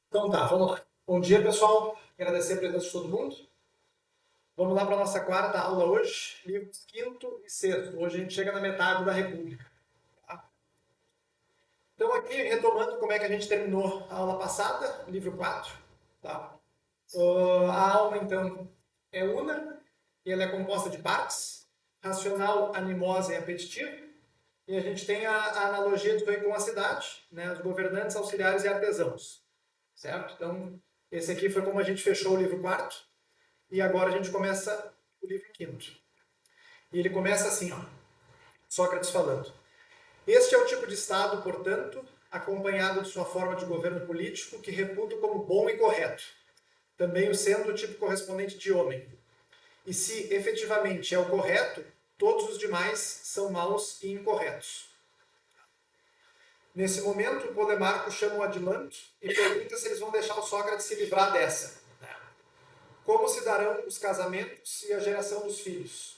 Então tá, vamos lá. Bom dia, pessoal. Agradecer a presença de todo mundo. Vamos lá para a nossa quarta aula hoje, livros quinto e sexto. Hoje a gente chega na metade da República. Tá? Então aqui, retomando como é que a gente terminou a aula passada, livro 4. Tá? A alma, então, é una, e ela é composta de partes, racional, animosa e apetitiva. E a gente tem a analogia disso aí com a cidade, né? Os governantes, auxiliares e artesãos. Certo? Então, esse aqui foi como a gente fechou o livro quarto. E agora a gente começa o livro quinto. E ele começa assim, ó, Sócrates falando. Este é o tipo de Estado, portanto, acompanhado de sua forma de governo político, que reputo como bom e correto, também o sendo o tipo correspondente de homem. E se efetivamente é o correto, todos os demais são maus e incorretos. Nesse momento, o Polemarco chama o Adimanto e pergunta se eles vão deixar o Sócrates se livrar dessa. Como se darão os casamentos e a geração dos filhos?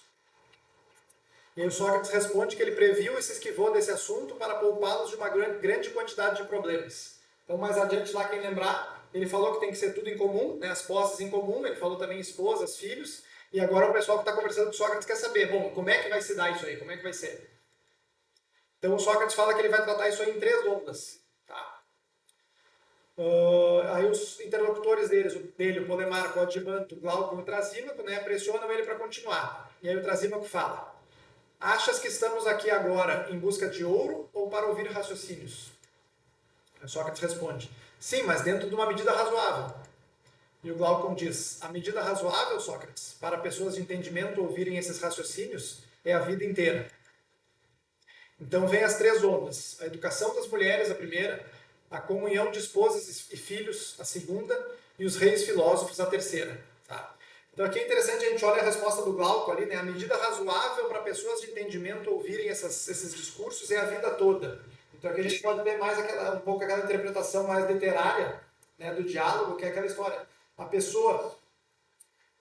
E aí o Sócrates responde que ele previu e se esquivou desse assunto para poupá-los de uma grande quantidade de problemas. Então, mais adiante lá, quem lembrar, ele falou que tem que ser tudo em comum, né, as posses em comum, ele falou também esposas, filhos, e agora o pessoal que está conversando com o Sócrates quer saber, bom, como é que vai se dar isso aí, como é que vai ser? Então o Sócrates fala que ele vai tratar isso aí em três ondas. Tá? Aí os interlocutores dele, o Polemarco, o Adimanto, o Glauco e o Trasímaco, né, pressionam ele para continuar. E aí o Trasímaco fala, achas que estamos aqui agora em busca de ouro ou para ouvir raciocínios? Sócrates responde, sim, mas dentro de uma medida razoável. E o Glaucon diz, a medida razoável, Sócrates, para pessoas de entendimento ouvirem esses raciocínios é a vida inteira. Então vem as três ondas, a educação das mulheres, a primeira, a comunhão de esposas e filhos, a segunda, e os reis filósofos, a terceira. Tá? Então aqui é interessante, a gente olha a resposta do Glauco ali, né? A medida razoável para pessoas de entendimento ouvirem esses discursos é a vida toda. Então aqui a gente pode ver mais um pouco aquela interpretação mais literária, né, do diálogo, que é aquela história. A pessoa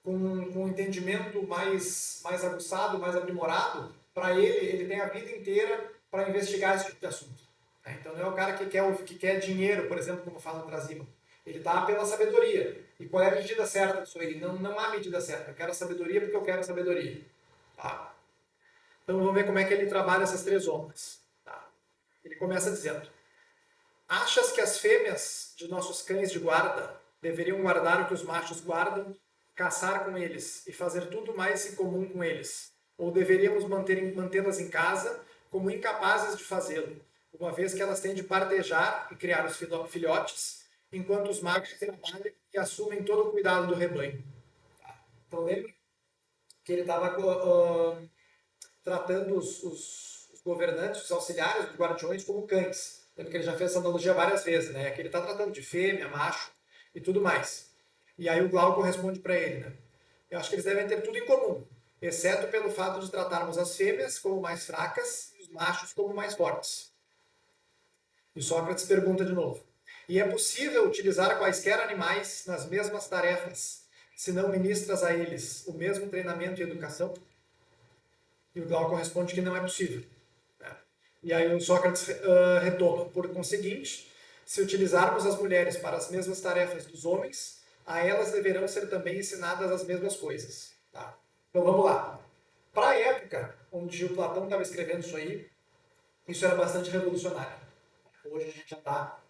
com um entendimento mais aguçado, mais aprimorado, para ele tem a vida inteira para investigar esse tipo de assunto. Então não é o cara que quer dinheiro, por exemplo, como fala o Trasima. Ele está pela sabedoria. E qual é a medida certa disso aí? Não há medida certa. Eu quero sabedoria porque eu quero sabedoria. Tá? Então vamos ver como é que ele trabalha essas três ondas. Tá? Ele começa dizendo: achas que as fêmeas de nossos cães de guarda deveriam guardar o que os machos guardam, caçar com eles e fazer tudo mais em comum com eles? Ou deveríamos mantê-las em casa como incapazes de fazê-lo, uma vez que elas têm de partejar e criar os filhotes, enquanto os machos trabalham e assumem todo o cuidado do rebanho? Então lembra que ele estava tratando os governantes, os auxiliares, os guardiões como cães. Lembra que ele já fez essa analogia várias vezes, né? Que ele está tratando de fêmea, macho e tudo mais. E aí o Glauco responde para ele, né? Eu acho que eles devem ter tudo em comum, exceto pelo fato de tratarmos as fêmeas como mais fracas e os machos como mais fortes. E Sócrates pergunta de novo: e é possível utilizar quaisquer animais nas mesmas tarefas, se não ministras a eles o mesmo treinamento e educação? E o Glauco responde que não é possível. E aí o Sócrates retoma, por conseguinte, se utilizarmos as mulheres para as mesmas tarefas dos homens, a elas deverão ser também ensinadas as mesmas coisas. Tá? Então vamos lá. Para a época onde o Platão estava escrevendo isso era bastante revolucionário. Hoje a gente já está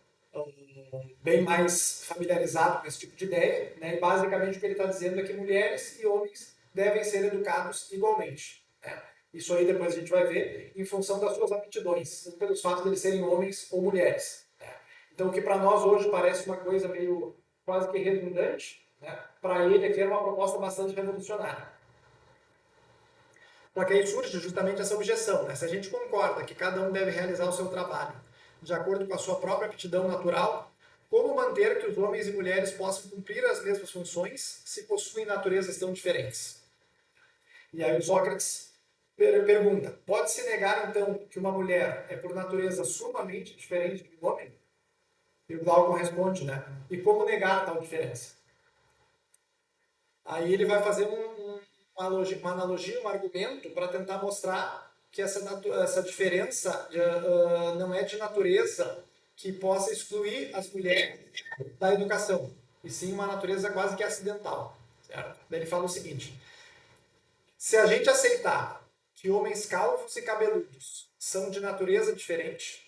bem mais familiarizado com esse tipo de ideia, né? E basicamente o que ele está dizendo é que mulheres e homens devem ser educados igualmente. Né? Isso aí depois a gente vai ver em função das suas aptidões, não pelos fatos de eles serem homens ou mulheres. Né? Então o que para nós hoje parece uma coisa meio quase que redundante, né? Para ele aqui era uma proposta bastante revolucionária. Só que aí surge justamente essa objeção. Né? Se a gente concorda que cada um deve realizar o seu trabalho de acordo com a sua própria aptidão natural, como manter que os homens e mulheres possam cumprir as mesmas funções se possuem naturezas tão diferentes? E aí o Sócrates pergunta, pode-se negar então que uma mulher é por natureza sumamente diferente de um homem? E o Glaucon responde, né? E como negar tal diferença? Aí ele vai fazer uma analogia, um argumento para tentar mostrar que essa diferença não é de natureza que possa excluir as mulheres da educação, e sim uma natureza quase que acidental. Certo? Daí ele fala o seguinte: se a gente aceitar que homens calvos e cabeludos são de natureza diferente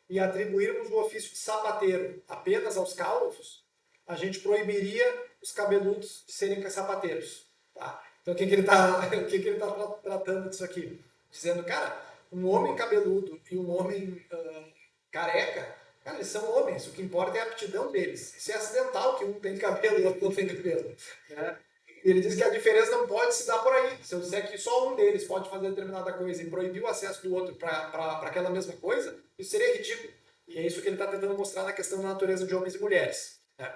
e atribuirmos o ofício de sapateiro apenas aos calvos, a gente proibiria os cabeludos de serem sapateiros. Tá? Então, o que ele está tratando disso aqui? Dizendo, cara, um homem cabeludo e um homem careca, cara, eles são homens, o que importa é a aptidão deles. Isso é acidental que um tem cabelo e o outro não tem cabelo. Né? E ele diz que a diferença não pode se dar por aí. Se eu disser que só um deles pode fazer determinada coisa e proibir o acesso do outro para aquela mesma coisa, isso seria ridículo. E é isso que ele está tentando mostrar na questão da natureza de homens e mulheres. Né?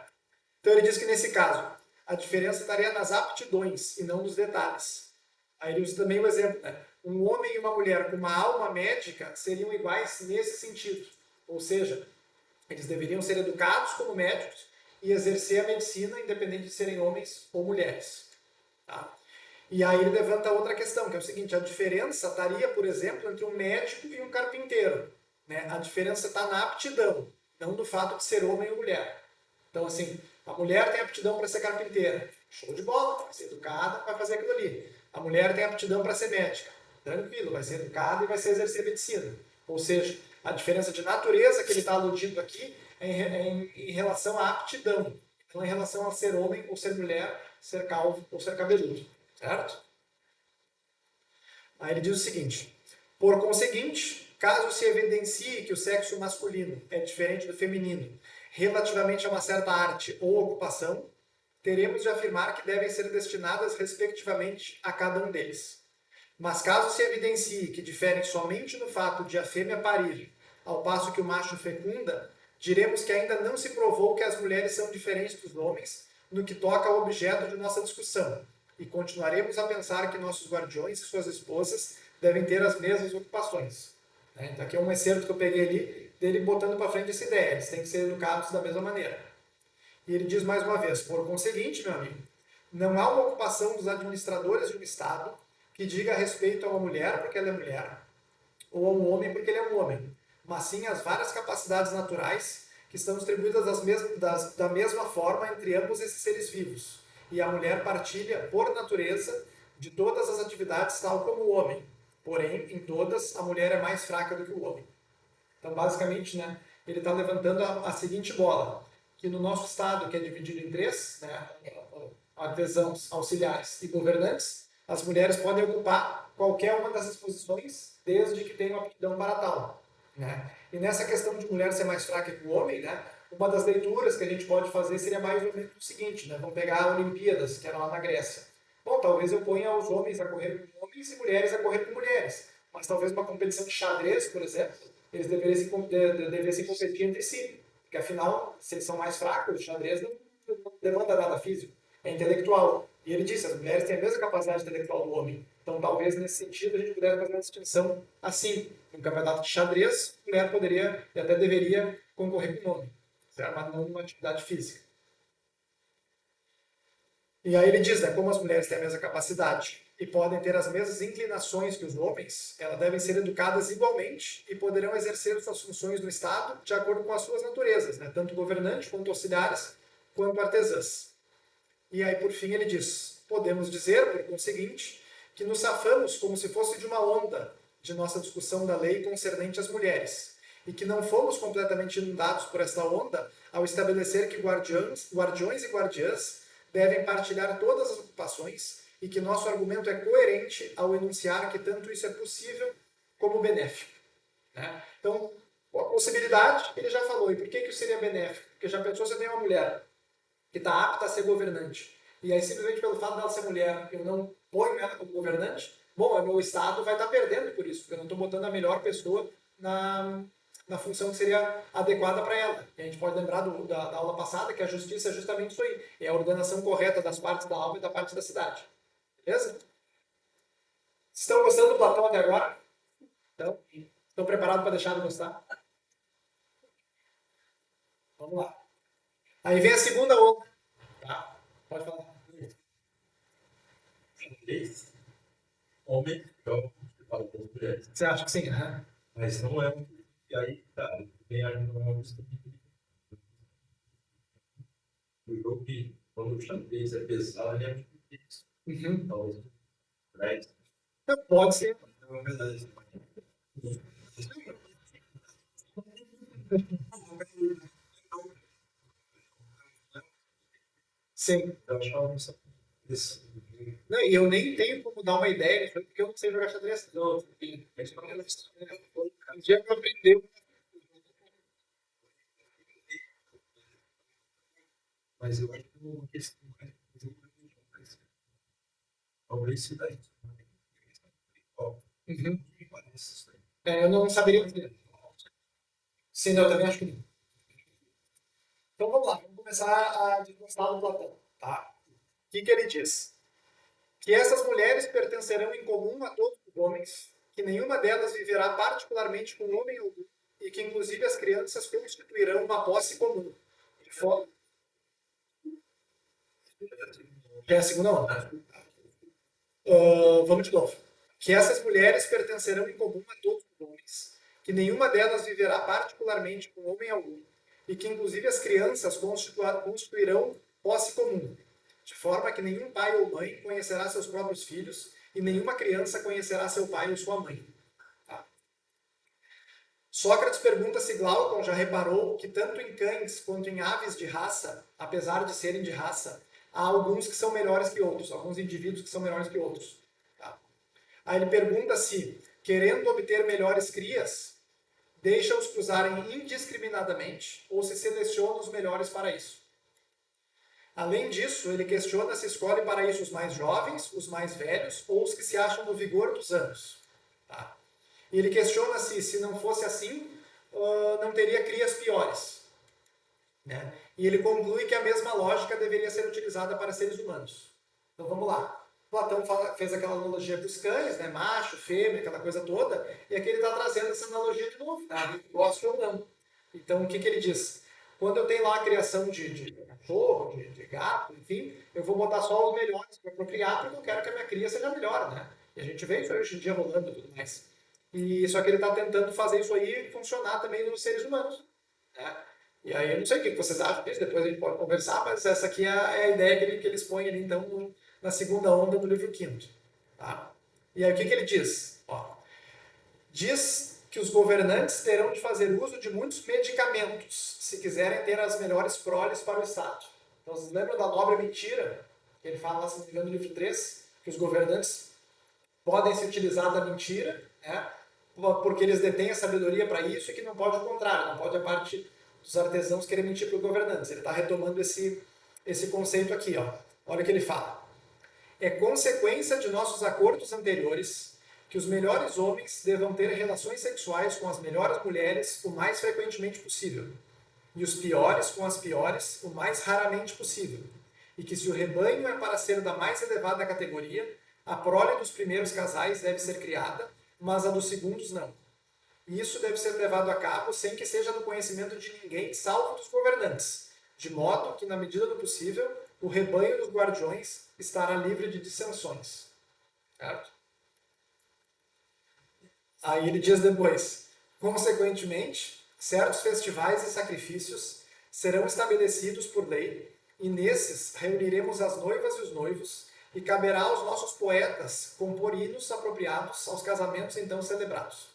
Então ele diz que nesse caso, a diferença estaria nas aptidões e não nos detalhes. Aí ele usa também o exemplo, né? Um homem e uma mulher com uma alma médica seriam iguais nesse sentido. Ou seja, eles deveriam ser educados como médicos e exercer a medicina independente de serem homens ou mulheres. Tá? E aí ele levanta outra questão, que é o seguinte: a diferença estaria, por exemplo, entre um médico e um carpinteiro. Né? A diferença está na aptidão, não no fato de ser homem ou mulher. Então, assim, a mulher tem aptidão para ser carpinteira. Show de bola, vai ser educada, vai fazer aquilo ali. A mulher tem aptidão para ser médica. Tranquilo, vai ser educada e vai ser exercer medicina. Ou seja, a diferença de natureza que ele está aludindo aqui é em relação à aptidão. Não em relação a ser homem ou ser mulher, ser calvo ou ser cabeludo. Certo? Aí ele diz o seguinte: por conseguinte, caso se evidencie que o sexo masculino é diferente do feminino relativamente a uma certa arte ou ocupação, teremos de afirmar que devem ser destinadas respectivamente a cada um deles. Mas caso se evidencie que diferem somente no fato de a fêmea parir, ao passo que o macho fecunda, diremos que ainda não se provou que as mulheres são diferentes dos homens no que toca ao objeto de nossa discussão, e continuaremos a pensar que nossos guardiões e suas esposas devem ter as mesmas ocupações. Então aqui é um excerto que eu peguei ali, dele botando para frente essa ideia, eles têm que ser educados da mesma maneira. E ele diz mais uma vez: por conseguinte, meu amigo, não há uma ocupação dos administradores de um Estado que diga respeito a uma mulher porque ela é mulher, ou a um homem porque ele é um homem, mas sim as várias capacidades naturais que estão distribuídas da mesma forma entre ambos esses seres vivos. E a mulher partilha, por natureza, de todas as atividades tal como o homem. Porém, em todas, a mulher é mais fraca do que o homem. Então, basicamente, né, ele está levantando a seguinte bola, que no nosso Estado, que é dividido em três, né, artesãos, auxiliares e governantes, as mulheres podem ocupar qualquer uma dessas posições, desde que tenham aptidão para tal. Né? E nessa questão de mulher ser mais fraca que o homem, né, uma das leituras que a gente pode fazer seria mais ou menos o seguinte: né, vamos pegar a Olimpíadas, que era lá na Grécia. Bom, talvez eu ponha os homens a correr com homens e mulheres a correr com mulheres, mas talvez uma competição de xadrez, por exemplo, eles devessem competir entre si, porque afinal, se eles são mais fracos, o xadrez não demanda nada físico, é intelectual. E ele disse, as mulheres têm a mesma capacidade intelectual do homem. Então, talvez nesse sentido a gente pudesse fazer uma distinção assim. No campeonato de xadrez, a mulher poderia e até deveria concorrer com o homem, certo? Mas não numa atividade física. E aí ele diz, né, como as mulheres têm a mesma capacidade e podem ter as mesmas inclinações que os homens, elas devem ser educadas igualmente e poderão exercer suas funções no Estado de acordo com as suas naturezas, né, tanto governante quanto auxiliares, quanto artesãs. E aí, por fim, ele diz, podemos dizer, por conseguinte, que nos safamos como se fosse de uma onda de nossa discussão da lei concernente às mulheres, e que não fomos completamente inundados por esta onda ao estabelecer que guardiões e guardiãs devem partilhar todas as ocupações e que nosso argumento é coerente ao enunciar que tanto isso é possível como benéfico. Né? Então, a possibilidade, ele já falou. E por que isso seria benéfico? Porque já pensou, você tem uma mulher que está apta a ser governante, e aí simplesmente pelo fato dela ser mulher, eu não ponho ela como governante, bom, o meu Estado vai estar perdendo por isso, porque eu não estou botando a melhor pessoa na função que seria adequada para ela. E a gente pode lembrar da aula passada que a justiça é justamente isso aí, é a ordenação correta das partes da alma e da parte da cidade. Beleza? Estão gostando do Platão até agora? Então, estão preparados para deixar de gostar? Vamos lá. Aí vem a segunda onda. Tá? Pode falar. Três homens jogam para as mulheres. Você acha que sim? Uhum. Mas não é um. E aí, tá. O jogo que, quando o xadrez é pesado, ele é muito difícil. Talvez. Pode ser. Não, é verdade. Sim. Eu acho que ela não sabe isso. Não, e eu nem tenho como dar uma ideia nisso, porque eu não sei jogar xadrez. Não, mas não é isso. Um dia que eu aprender. Mas eu acho que uma questão mais talvez se daí. Uhum. Me parece isso aí. Eu não saberia dizer. Sim, não, eu também acho que não. Então vamos lá, vamos começar a desgostar do Platão. Tá? O que ele diz? Que essas mulheres pertencerão em comum a todos os homens, que nenhuma delas viverá particularmente com homem algum, e que inclusive as crianças constituirão uma posse comum. De forma... Já é a segunda onda. Vamos de novo. Que essas mulheres pertencerão em comum a todos os homens, que nenhuma delas viverá particularmente com homem algum, e que inclusive as crianças constituirão posse comum, de forma que nenhum pai ou mãe conhecerá seus próprios filhos, e nenhuma criança conhecerá seu pai ou sua mãe. Tá? Sócrates pergunta se Glaucon já reparou que tanto em cães quanto em aves de raça, apesar de serem de raça, há alguns que são melhores que outros, alguns indivíduos que são melhores que outros. Tá? Aí ele pergunta se, querendo obter melhores crias, deixa-os cruzarem indiscriminadamente ou se seleciona os melhores para isso. Além disso, ele questiona se escolhe para isso os mais jovens, os mais velhos ou os que se acham no vigor dos anos. Tá? E ele questiona se não fosse assim, não teria crias piores. Né? E ele conclui que a mesma lógica deveria ser utilizada para seres humanos. Então vamos lá. Platão fez aquela analogia dos cães, né? Macho, fêmea, aquela coisa toda, e aqui ele está trazendo essa analogia de novo, tá? Gosto ou não. Então o que ele diz? Quando eu tenho lá a criação de cachorro, de gato, enfim, eu vou botar só os melhores para procriar, porque eu quero que a minha cria seja melhor, né? E a gente vê isso hoje em dia rolando e tudo mais. E só que ele está tentando fazer isso aí funcionar também nos seres humanos. Né? E aí eu não sei o que vocês acham disso, depois a gente pode conversar, mas essa aqui é a ideia que ele expõe ali, então, na segunda onda do livro quinto. Tá? E aí o que ele diz? Ó, diz que os governantes terão de fazer uso de muitos medicamentos se quiserem ter as melhores proles para o Estado. Então, vocês lembram da nobre mentira? Que ele fala lá, se não me engano, no livro 3, que os governantes podem se utilizar da mentira, né? Porque eles detêm a sabedoria para isso, e que não pode o contrário, não pode a parte dos artesãos querer mentir para os governantes. Ele está retomando esse conceito aqui. Ó. Olha o que ele fala. É consequência de nossos acordos anteriores que os melhores homens devam ter relações sexuais com as melhores mulheres o mais frequentemente possível, e os piores com as piores o mais raramente possível, e que se o rebanho é para ser da mais elevada categoria, a prole dos primeiros casais deve ser criada, mas a dos segundos não. E isso deve ser levado a cabo sem que seja do conhecimento de ninguém, salvo dos governantes, de modo que, na medida do possível, o rebanho dos guardiões estará livre de dissensões. Certo? Aí ele diz depois, consequentemente, certos festivais e sacrifícios serão estabelecidos por lei, e nesses reuniremos as noivas e os noivos, e caberá aos nossos poetas compor hinos apropriados aos casamentos então celebrados.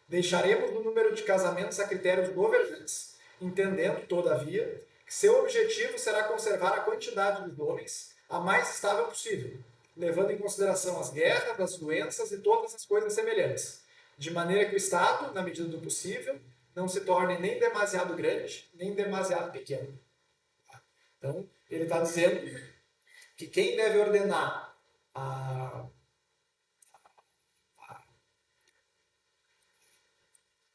Deixaremos o número de casamentos a critérios governantes, entendendo, todavia, que seu objetivo será conservar a quantidade dos homens a mais estável possível, levando em consideração as guerras, as doenças e todas as coisas semelhantes, de maneira que o Estado, na medida do possível, não se torne nem demasiado grande, nem demasiado pequeno. Então, ele está dizendo que quem deve ordenar a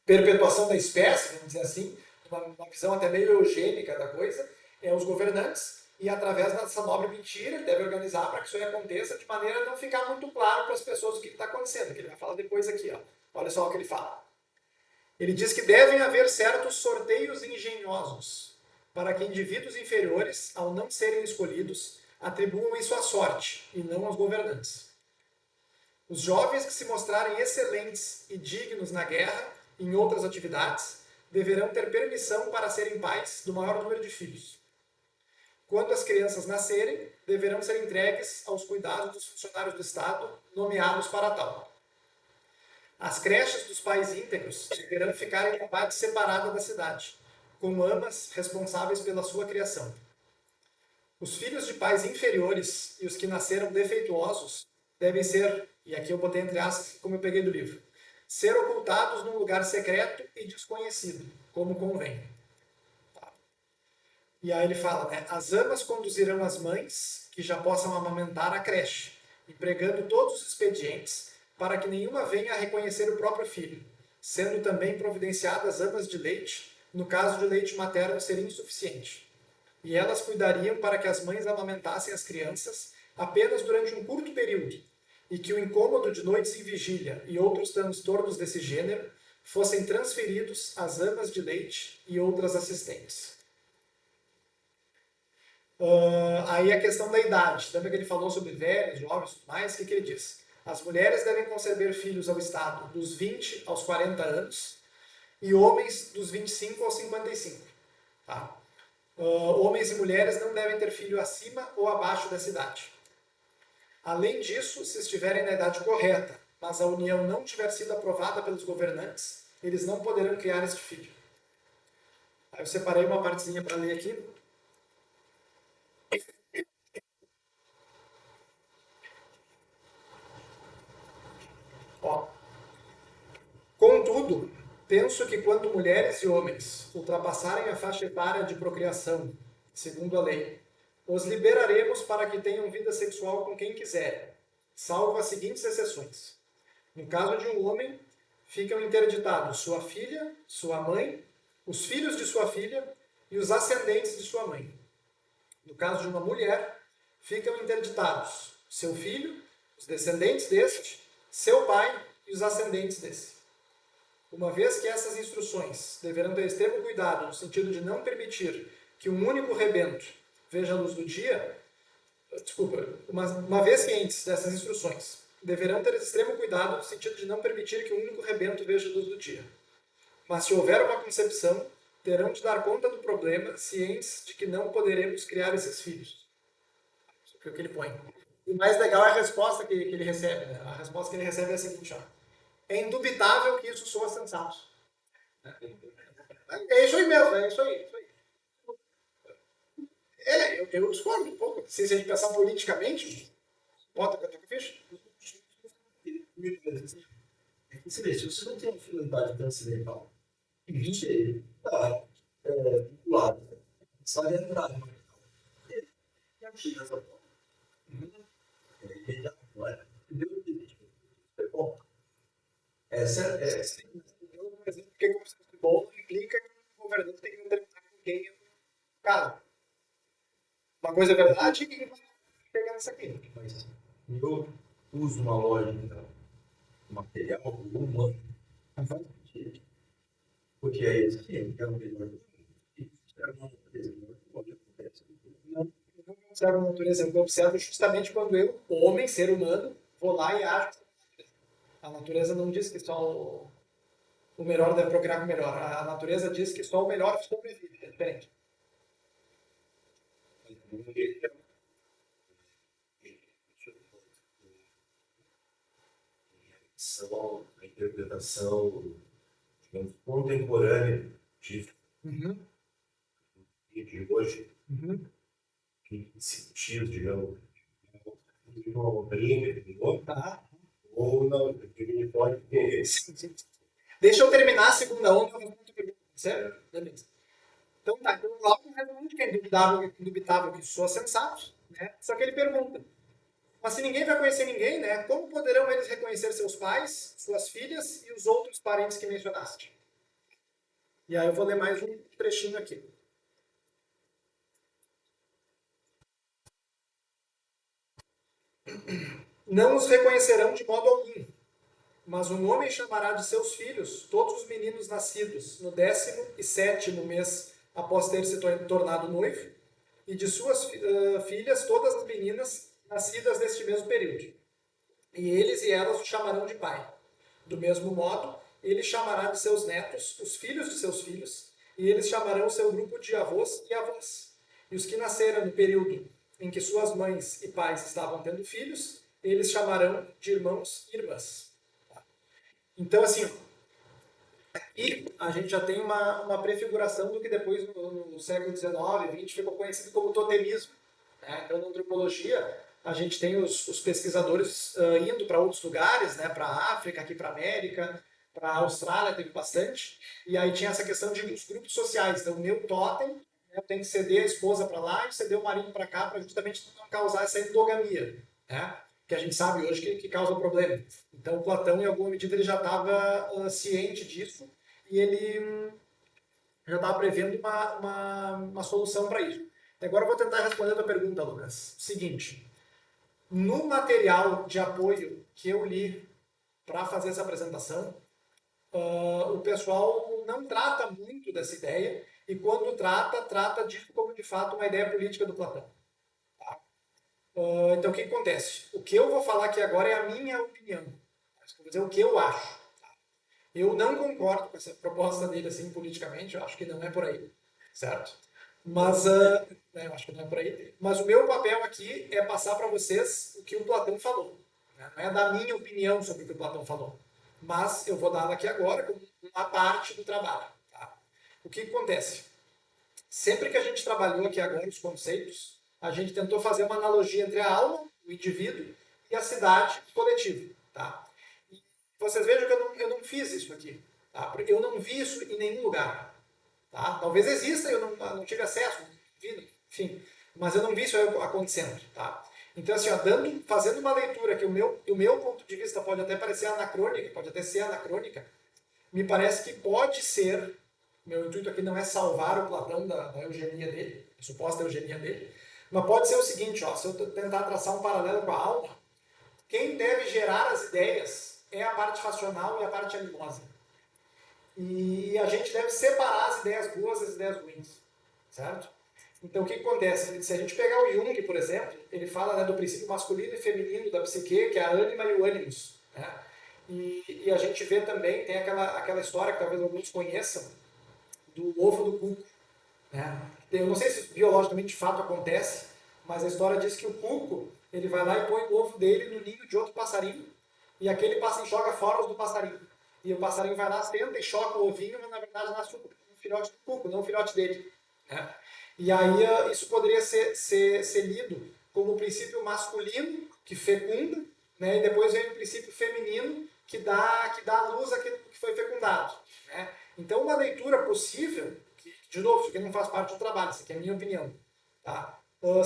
perpetuação da espécie, vamos dizer assim, uma visão até meio eugênica da coisa, é os governantes, e através dessa nobre mentira, ele deve organizar para que isso aí aconteça de maneira a não ficar muito claro para as pessoas o que está acontecendo, que ele vai falar depois aqui. Ó. Olha só o que ele fala. Ele diz que devem haver certos sorteios engenhosos para que indivíduos inferiores, ao não serem escolhidos, atribuam isso à sorte e não aos governantes. Os jovens que se mostrarem excelentes e dignos na guerra e em outras atividades deverão ter permissão para serem pais do maior número de filhos. Quando as crianças nascerem, deverão ser entregues aos cuidados dos funcionários do Estado, nomeados para tal. As creches dos pais íntegros deverão ficar em uma parte separada da cidade, com amas responsáveis pela sua criação. Os filhos de pais inferiores e os que nasceram defeituosos devem ser, e aqui eu botei entre aspas, como eu peguei do livro, ser ocultados num lugar secreto e desconhecido, como convém. E aí ele fala, né? As amas conduzirão as mães que já possam amamentar a creche, empregando todos os expedientes para que nenhuma venha a reconhecer o próprio filho, sendo também providenciadas amas de leite, no caso de leite materno ser insuficiente. E elas cuidariam para que as mães amamentassem as crianças apenas durante um curto período, e que o incômodo de noites em vigília e outros transtornos desse gênero fossem transferidos às amas de leite e outras assistentes. Aí a questão da idade. Lembra que ele falou sobre velhos, jovens e tudo mais? O que ele diz? As mulheres devem conceber filhos ao Estado dos 20 aos 40 anos e homens dos 25 aos 55. Tá? Homens e mulheres não devem ter filho acima ou abaixo dessa idade. Além disso, se estiverem na idade correta, mas a união não tiver sido aprovada pelos governantes, eles não poderão criar este filho. Aí eu separei uma partezinha para ler aqui. Ó. Contudo, penso que quando mulheres e homens ultrapassarem a faixa etária de procriação, segundo a lei, os liberaremos para que tenham vida sexual com quem quiserem, salvo as seguintes exceções. No caso de um homem, ficam interditados sua filha, sua mãe, os filhos de sua filha e os ascendentes de sua mãe. No caso de uma mulher, ficam interditados seu filho, os descendentes deste, seu pai e os ascendentes desse. Uma vez que essas instruções deverão ter extremo cuidado no sentido de não permitir que um único rebento veja a luz do dia, uma vez cientes dessas instruções, deverão ter extremo cuidado no sentido de não permitir que um único rebento veja a luz do dia. Mas se houver uma concepção, terão de dar conta do problema, cientes de que não poderemos criar esses filhos. Isso é o que ele põe. E o mais legal é a resposta que ele recebe. Né? A resposta que ele recebe é a seguinte: ó. É indubitável que isso soa sensato. É isso aí mesmo, é isso aí. Eu discordo um pouco. Se a gente pensar politicamente, bota a tua ficha. Você vê, se você não tem uma finalidade transcendental, você está vinculado, sabe entrar no mercado. E a China essa forma. É imediato, não é? Entendeu? É bom. Essa é. Porque como você é bom, implica que o governante tem que determinar com quem é o cara. Uma coisa é verdade e quem vai pegar nessa aqui. Mas eu uso uma lógica material humano. Não faz sentido. Porque aí assim, eu quero um melhor do mundo. Espero uma natureza melhor do que acontece. Não observo a natureza, eu observo justamente quando eu, homem, ser humano, vou lá e acho. A natureza não diz que só o melhor deve procriar com o melhor. A natureza diz que só o melhor sobrevive. É diferente. A interpretação, digamos, contemporânea disso e de hoje, que sentido, digamos, de uma obrinha, Tá. ou não, ele pode ter. Deixa eu terminar a segunda onda, eu respondo a pergunta. Certo? Beleza. Então tá, então lá o resumo que é indubitável que soa sensato, né? Só que ele pergunta, mas se ninguém vai conhecer ninguém, né? Como poderão eles reconhecer seus pais, suas filhas e os outros parentes que mencionaste? E aí eu vou ler mais um trechinho aqui. Não os reconhecerão de modo algum, mas um homem chamará de seus filhos todos os meninos nascidos no 17º mês após ter se tornado noivo, e de suas filhas todas as meninas nascidas neste mesmo período. E eles e elas o chamarão de pai. Do mesmo modo, ele chamará de seus netos os filhos de seus filhos, e eles chamarão o seu grupo de avós e avós. E os que nasceram no período em que suas mães e pais estavam tendo filhos, eles chamarão de irmãos e irmãs. Então, assim, aqui a gente já tem uma prefiguração do que depois, no século XIX e XX, ficou conhecido como totemismo. Né? Então, na antropologia, a gente tem os pesquisadores indo para outros lugares, né? Para a África, aqui para a América, para a Austrália teve bastante, e aí tinha essa questão de os grupos sociais. Então, o meu totem, né, eu tenho que ceder a esposa para lá e ceder o marido para cá, para justamente não causar essa endogamia, né? Que a gente sabe hoje que causa problema. Então, Platão, em alguma medida, ele já estava ciente disso e ele já estava prevendo uma solução para isso. Agora eu vou tentar responder a tua pergunta, Lucas. Seguinte, no material de apoio que eu li para fazer essa apresentação, o pessoal não trata muito dessa ideia e quando trata disso como de fato uma ideia política do Platão. Tá? Então o que acontece? O que eu vou falar aqui agora é a minha opinião. Vou dizer o que eu acho. Tá? Eu não concordo com essa proposta dele assim politicamente, eu acho que não é por aí, certo? Mas eu acho que não é por aí. Mas o meu papel aqui é passar para vocês o que o Platão falou. Né? Não é da minha opinião sobre o que o Platão falou. Mas eu vou dar aqui agora como uma parte do trabalho. Tá? O que acontece? Sempre que a gente trabalhou aqui agora os conceitos, a gente tentou fazer uma analogia entre a alma, o indivíduo, e a cidade, o coletivo. Tá? E vocês vejam que eu não fiz isso aqui. Tá? Porque eu não vi isso em nenhum lugar. Tá? Talvez exista, eu não tive acesso, enfim, mas eu não vi isso acontecendo. Tá? Então, assim, ó, fazendo uma leitura que o meu ponto de vista pode até parecer anacrônica, pode até ser anacrônica, me parece que pode ser, meu intuito aqui não é salvar o Platão da eugenia dele, a suposta eugenia dele, mas pode ser o seguinte, ó, se eu tentar traçar um paralelo com a alma, quem deve gerar as ideias é a parte racional e a parte animosa. E a gente deve separar as ideias boas das ideias ruins, certo? Então, o que acontece? Se a gente pegar o Jung, por exemplo, ele fala, né, do princípio masculino e feminino da psique, que é a ânima e o ânimos. Né? E a gente vê também, tem aquela história que talvez alguns conheçam, do ovo do cuco. Né? Eu não sei se biologicamente de fato acontece, mas a história diz que o cuco ele vai lá e põe o ovo dele no ninho de outro passarinho, e aquele passarinho joga fora os do passarinho. E o passarinho vai lá, tenta e choca o ovinho, mas na verdade nasce um filhote do cuco, não o filhote dele. Né? E aí isso poderia ser lido como o princípio masculino, que fecunda, né? E depois vem o princípio feminino, que dá à luz aquilo que foi fecundado. Né? Então, uma leitura possível, que, de novo, isso aqui não faz parte do trabalho, isso aqui é a minha opinião, tá?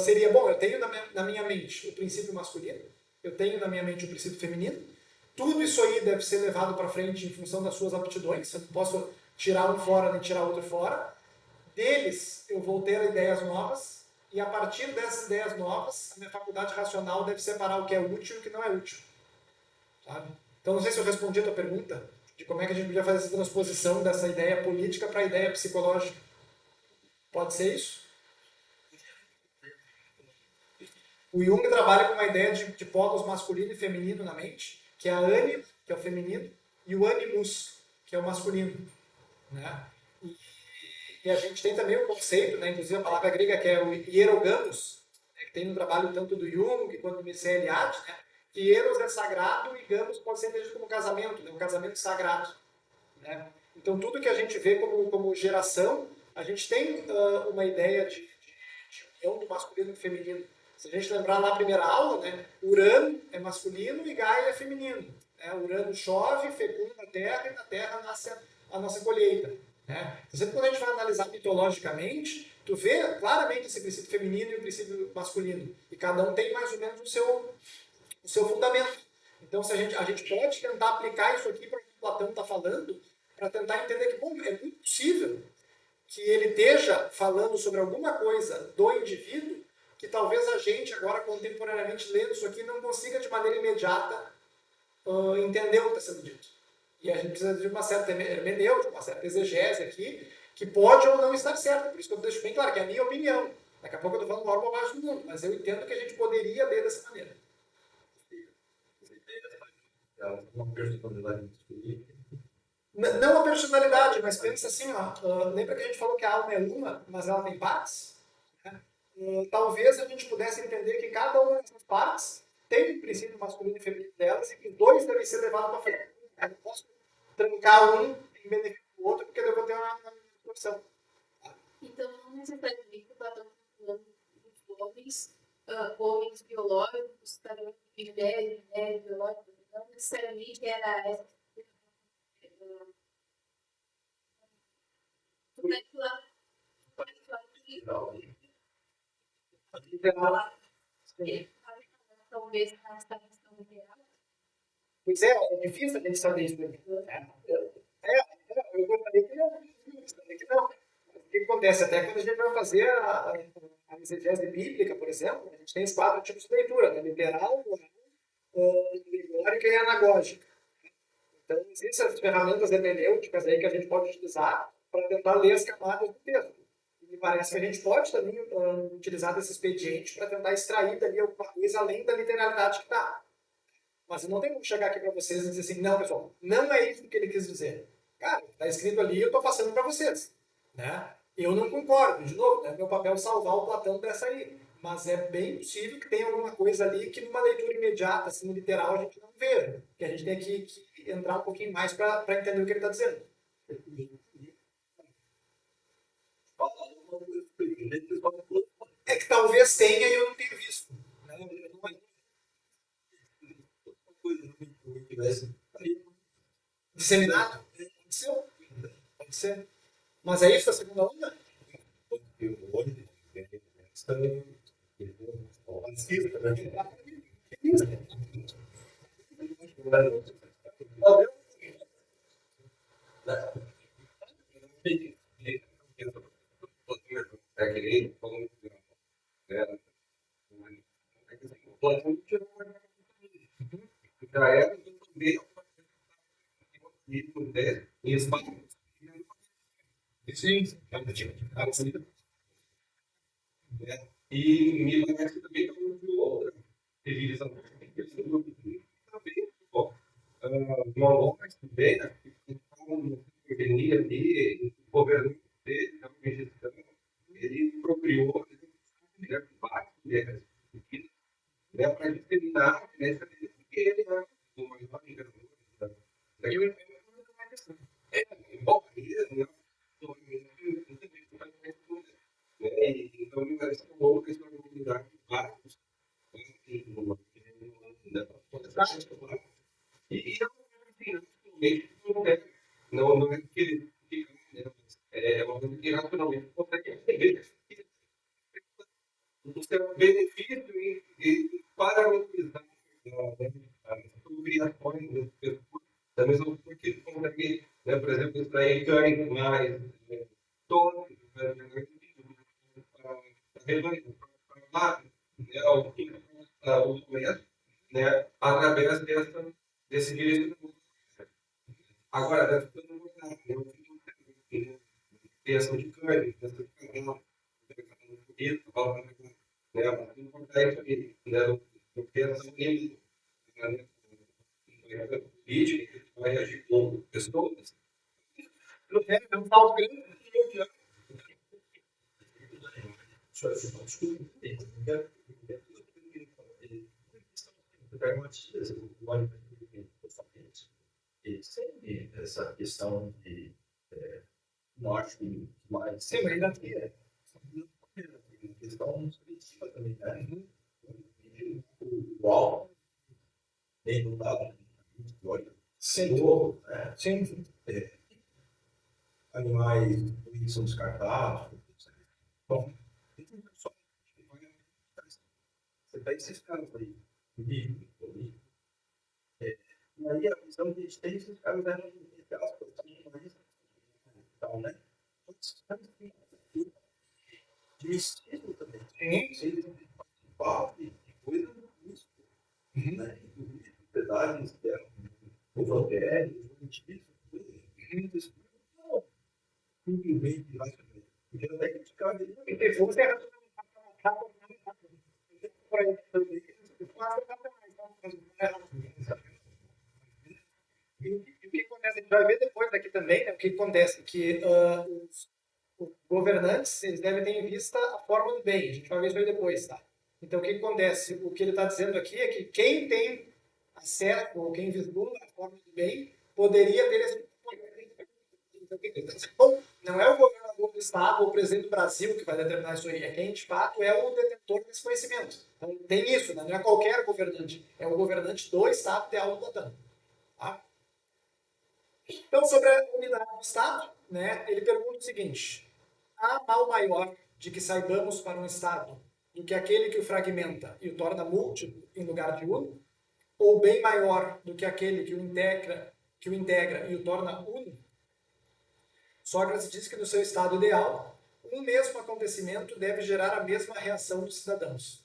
Seria, bom, eu tenho na minha mente o princípio masculino, eu tenho na minha mente o princípio feminino, tudo isso aí deve ser levado para frente em função das suas aptidões, eu não posso tirar um fora nem tirar outro fora. Deles eu vou ter ideias novas, e a partir dessas ideias novas, a minha faculdade racional deve separar o que é útil e o que não é útil. Sabe? Então, não sei se eu respondi a tua pergunta, de como é que a gente podia fazer essa transposição dessa ideia política para a ideia psicológica. Pode ser isso? O Jung trabalha com uma ideia de polos masculino e feminino na mente, que é a ânima, que é o feminino, e o animus, que é o masculino. Né? E a gente tem também o conceito, né, inclusive a palavra grega que é o hierogamos, né, que tem no trabalho tanto do Jung quanto do Mircea Eliade, né, que hieros é sagrado e gamos pode ser entendido como casamento, né, um casamento sagrado. Né? Então tudo que a gente vê como geração, a gente tem uma ideia de união do masculino e do feminino. Se a gente lembrar lá na primeira aula, né, Urano é masculino e Gaia é feminino. Né? Urano chove, fecunda a Terra e na Terra nasce a nossa colheita. Né? Então, sempre quando a gente vai analisar mitologicamente, tu vê claramente esse princípio feminino e o princípio masculino. E cada um tem mais ou menos o seu fundamento. Então a gente pode tentar aplicar isso aqui para o que o Platão está falando, para tentar entender que, bom, é muito possível que ele esteja falando sobre alguma coisa do indivíduo que talvez a gente, agora contemporaneamente lendo isso aqui, não consiga de maneira imediata entender o que está sendo dito. E a gente precisa de uma certa hermenêutica, uma certa exegese aqui, que pode ou não estar certa. Por isso que eu deixo bem claro que é a minha opinião. Daqui a pouco eu estou falando maior bobagem do mundo, mas eu entendo que a gente poderia ler dessa maneira. Uma personalidade Não a personalidade, mas pensa assim, ó, lembra que a gente falou que a alma é uma, mas ela tem partes? Né? Talvez a gente pudesse entender que cada uma dessas partes tem um princípio masculino e feminino delas e que os dois devem ser levados para frente. Eu não posso trancar um em benefício do outro porque eu vou ter uma distorção. Então, não necessariamente o Platão está falando dos homens, homens biológicos, também mulheres biológicas, não necessariamente era essa. Tu pode falar que talvez essa questão literal. Pois é difícil a gente saber isso. Eu gostaria que não. O que acontece? Até quando a gente vai fazer a exegese bíblica, por exemplo, a gente tem esses 4 tipos de leitura, né? Literal, alegórica e anagógica. Então, existem as ferramentas hermenêuticas aí que a gente pode utilizar para tentar ler as camadas do texto. E me parece que a gente pode também utilizar desse expediente para tentar extrair dali alguma coisa além da literalidade que está. Mas não tem como chegar aqui para vocês e dizer assim, não, pessoal, não é isso que ele quis dizer. Cara, está escrito ali, eu estou passando para vocês. Né? Eu não concordo, de novo, é meu papel salvar o Platão dessa aí. Mas é bem possível que tenha alguma coisa ali que numa leitura imediata, assim, no literal, a gente não vê. Que a gente tem que entrar um pouquinho mais para entender o que ele está dizendo. É que talvez tenha e eu não tenho visto. Né? Disseminado? Pode ser. Pode ser. Mas é isso a segunda onda? Sim. E me parece também que houve outra civilização que eles também, uma outra também, né, que intervenir ali, o governo dele, ele procriou várias mulheres, né, para discriminar nessa porque ele é o maior enganador da bom, né, então me parece que houve essa oportunidade de vários e não é que ele é uma coisa que racionalmente consegue entender o seu benefício e parametrizar as criações das pessoas, da mesma forma que ele consegue, né, por exemplo, extrair cães mais todos, para o doença, né, através desse direcionamento. Agora, deve ter uma criação de cães, criação de canal, né, mas não importa isso aqui, né, do que essa política que vai agir com pessoas. É um salto grande. Sempre essa questão de norte mais. Sim, mas ainda tem. Questão subjetiva também, né? O álcool, dentro da Sim. né? Sim. Animais que são descartados. Bom, você pega esses caras aí, e aí a visão que a gente tem, esses caras eram, entre aspas, tal, né? Esses caras têm de misticismo também. Sim. Eles participavam de coisas místicas, né? Inclusive, propriedades que eram esotéricas, coisas não, simplesmente racionais. Porque até que os caras E tem força é E o que acontece? A gente vai ver depois daqui também, né, o que acontece, que os governantes, eles devem ter em vista a forma do bem. A gente vai ver isso aí depois, tá? Então, o que acontece? O que ele está dizendo aqui é que quem tem acesso, ou quem vislumbra a forma do bem, poderia ter esse poder. Então, o que ele está dizendo? Bom, não é o governador do estado ou o presidente do Brasil que vai determinar isso aí, é quem, de fato, é o detentor desse conhecimento. Então, tem isso, né? Não é qualquer governante, é o governante do estado de Alto. Tá? Então, sobre a unidade do Estado, né, ele pergunta o seguinte: há mal maior de que saibamos para um Estado do que aquele que o fragmenta e o torna múltiplo em lugar de uno? Ou bem maior do que aquele que o integra e o torna uno? Sócrates diz que no seu estado ideal, um mesmo acontecimento deve gerar a mesma reação dos cidadãos.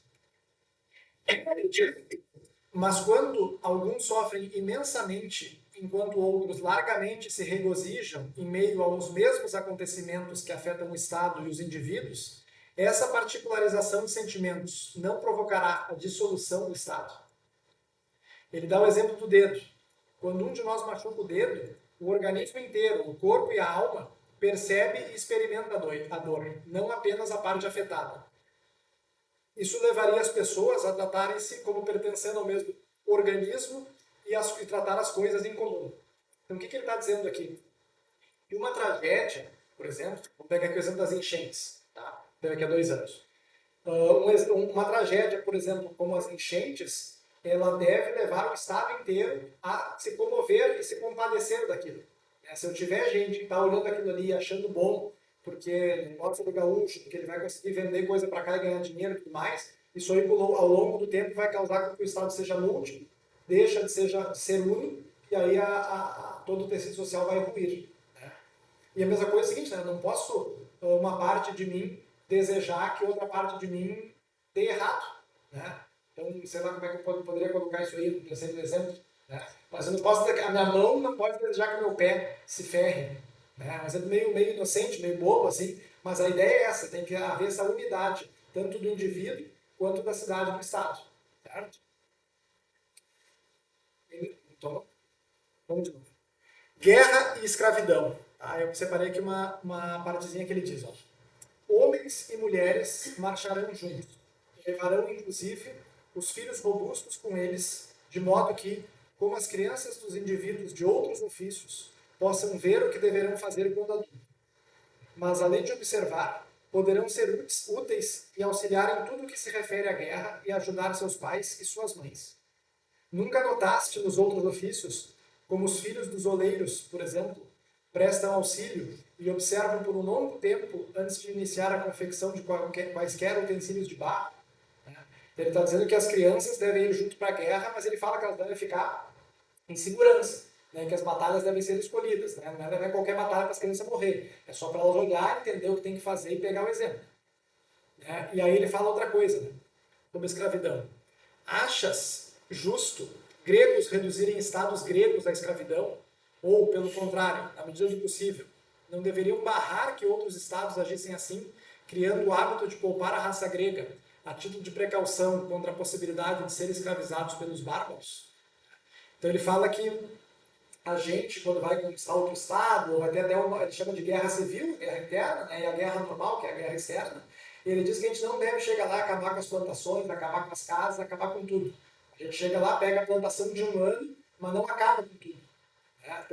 Mas quando alguns sofrem imensamente, enquanto outros largamente se regozijam em meio aos mesmos acontecimentos que afetam o Estado e os indivíduos, essa particularização de sentimentos não provocará a dissolução do Estado. Ele dá o exemplo do dedo. Quando um de nós machuca o dedo, o organismo inteiro, o corpo e a alma, percebe e experimenta a dor, não apenas a parte afetada. Isso levaria as pessoas a tratarem-se como pertencendo ao mesmo organismo e tratar as coisas em comum. Então, o que ele está dizendo aqui? Que uma tragédia, por exemplo, vamos pegar aqui o exemplo das enchentes, tá? Teve aqui há 2 anos. Uma tragédia, por exemplo, como as enchentes, ela deve levar o Estado inteiro a se comover e se compadecer daquilo. Se eu tiver gente que está olhando aquilo ali achando bom, porque ele gosta do gaúcho, porque ele vai conseguir vender coisa para cá e ganhar dinheiro e tudo mais, isso aí ao longo do tempo vai causar com que o Estado seja múltiplo, deixa de ser único, e aí todo o tecido social vai ruir. Né? E a mesma coisa é a seguinte, né? Eu não posso, uma parte de mim, desejar que outra parte de mim dê errado. Né? Então, sei lá como é que eu poderia colocar isso aí, pensando no exemplo. Né? Mas eu não posso, a minha mão não pode desejar que o meu pé se ferre. Né? Um exemplo meio inocente, meio bobo, assim, mas a ideia é essa, tem que haver essa unidade, tanto do indivíduo quanto da cidade e do Estado. Certo? Então, vamos de novo. Guerra e escravidão. Tá? Eu separei aqui uma partezinha que ele diz. Ó. Homens e mulheres marcharão juntos. Levarão, inclusive, os filhos robustos com eles, de modo que, como as crianças dos indivíduos de outros ofícios, possam ver o que deverão fazer quando adultos. Mas, além de observar, poderão ser úteis e auxiliar em tudo o que se refere à guerra e ajudar seus pais e suas mães. Nunca notaste nos outros ofícios, como os filhos dos oleiros, por exemplo, prestam auxílio e observam por um longo tempo antes de iniciar a confecção de quaisquer utensílios de barro? Ele está dizendo que as crianças devem ir junto para a guerra, mas ele fala que elas devem ficar em segurança, né? Que as batalhas devem ser escolhidas. Né? Não é qualquer batalha para as crianças morrer. É só para elas olhar, entender o que tem que fazer e pegar o exemplo. Né? E aí ele fala outra coisa, né? Sobre escravidão. Achas justo gregos reduzirem estados gregos à escravidão? Ou, pelo contrário, na medida do possível, não deveriam barrar que outros estados agissem assim, criando o hábito de poupar a raça grega, a título de precaução contra a possibilidade de ser escravizados pelos bárbaros? Então ele fala que a gente, quando vai conquistar outro estado, ou até ele chama de guerra civil, guerra interna, né, e a guerra normal, que é a guerra externa, ele diz que a gente não deve chegar lá, acabar com as plantações, acabar com as casas, acabar com tudo. A gente chega lá, pega a plantação de um ano, mas não acaba com tudo. Né?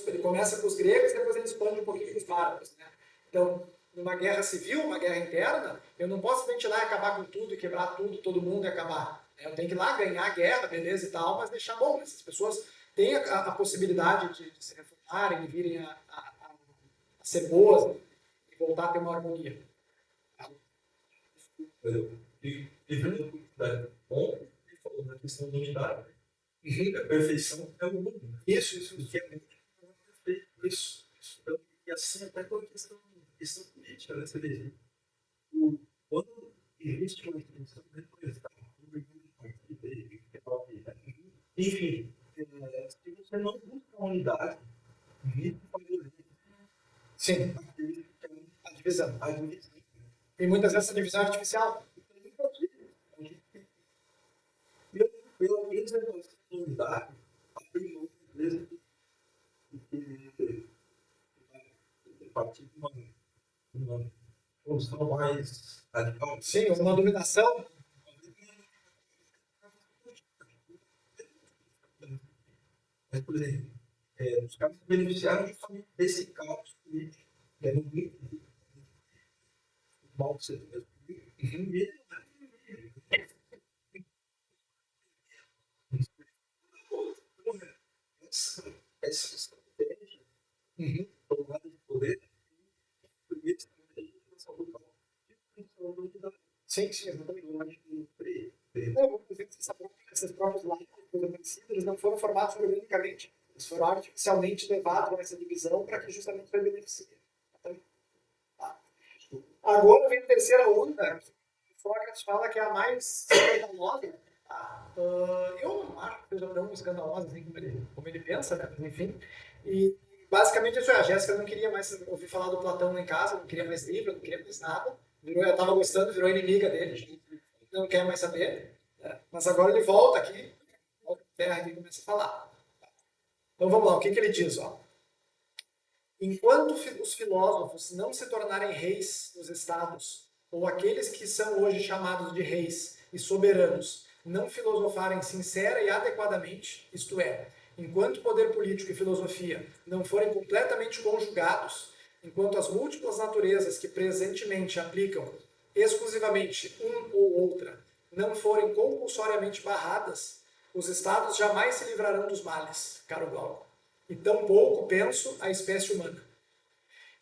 Ele começa com os gregos, depois ele expande um pouquinho com os bárbaros. Né? Então, numa guerra civil, uma guerra interna, eu não posso ventilar e acabar com tudo, e quebrar tudo, todo mundo e acabar. Eu tenho que ir lá ganhar a guerra, beleza e tal, mas deixar bom. Essas pessoas têm a possibilidade de se reformarem, de virem a ser boas e voltar a ter uma harmonia. Bom, ele falou da questão da unidade. A perfeição é o mundo. Isso. Que é muito perfeito. Isso. Então, e assim, até com a questão política, né? Você vê, quando existe uma intenção representada, enfim, se você não busca uma unidade, isso favorece Sim, a divisão. E muitas vezes essa divisão é artificial. Pela preservação da unidade, abrir mão partir de uma construção mais radical. Sim, uma dominação. Mas, por exemplo, os caras se beneficiaram justamente desse caos político, que é muito mal do setor público. Essa estratégia tomada de poder permite que a gente faça local. Sim, exatamente. Não, Esses próprios lados, coisa parecida, eles não foram formados organicamente. Eles foram artificialmente levados a essa divisão para que justamente vai beneficiar. Agora vem a terceira onda, que Sócrates fala que é a mais escandalosa. Eu não acho que seja tão escandalosa assim como ele pensa, né? Mas, enfim. E basicamente isso é, a Jéssica não queria mais ouvir falar do Platão lá em casa, não queria mais livro, não queria mais nada. Ela estava gostando, virou inimiga dele, não quer mais saber. Mas agora ele volta aqui, volta para terra e começa a falar. Então vamos lá, o que ele diz? Ó? Enquanto os filósofos não se tornarem reis nos estados, ou aqueles que são hoje chamados de reis e soberanos, não filosofarem sincera e adequadamente, isto é, enquanto poder político e filosofia não forem completamente conjugados, enquanto as múltiplas naturezas que presentemente aplicam exclusivamente ou outra não forem compulsoriamente barradas, os estados jamais se livrarão dos males, caro Glauco. E tampouco, penso, a espécie humana.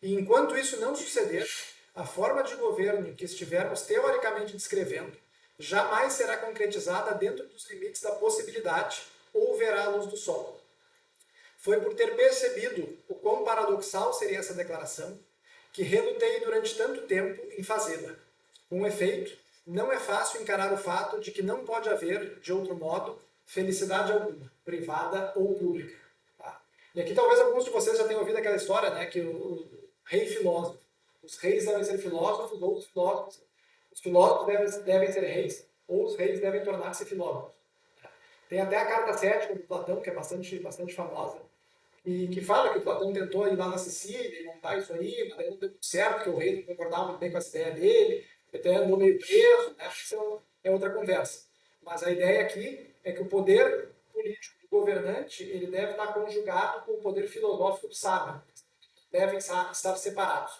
E enquanto isso não suceder, a forma de governo que estivermos teoricamente descrevendo jamais será concretizada dentro dos limites da possibilidade ou verá a luz do sol. Foi por ter percebido o quão paradoxal seria essa declaração que relutei durante tanto tempo em fazê-la. Com efeito, não é fácil encarar o fato de que não pode haver, de outro modo, felicidade alguma, privada ou pública. E aqui talvez alguns de vocês já tenham ouvido aquela história, né, que o rei filósofo, os reis devem ser filósofos, ou os filósofos devem ser reis, ou os reis devem tornar-se filósofos. Tem até a Carta Cética do Platão, que é bastante famosa, e que fala que o Platão tentou ir lá na Sicília e montar isso aí, mas não deu muito certo, porque o rei não concordava muito bem com essa ideia dele, até andou meio preso, né? Isso é outra conversa. Mas a ideia aqui é que o poder político do governante ele deve estar conjugado com o poder filosófico do sábio. Devem estar separados.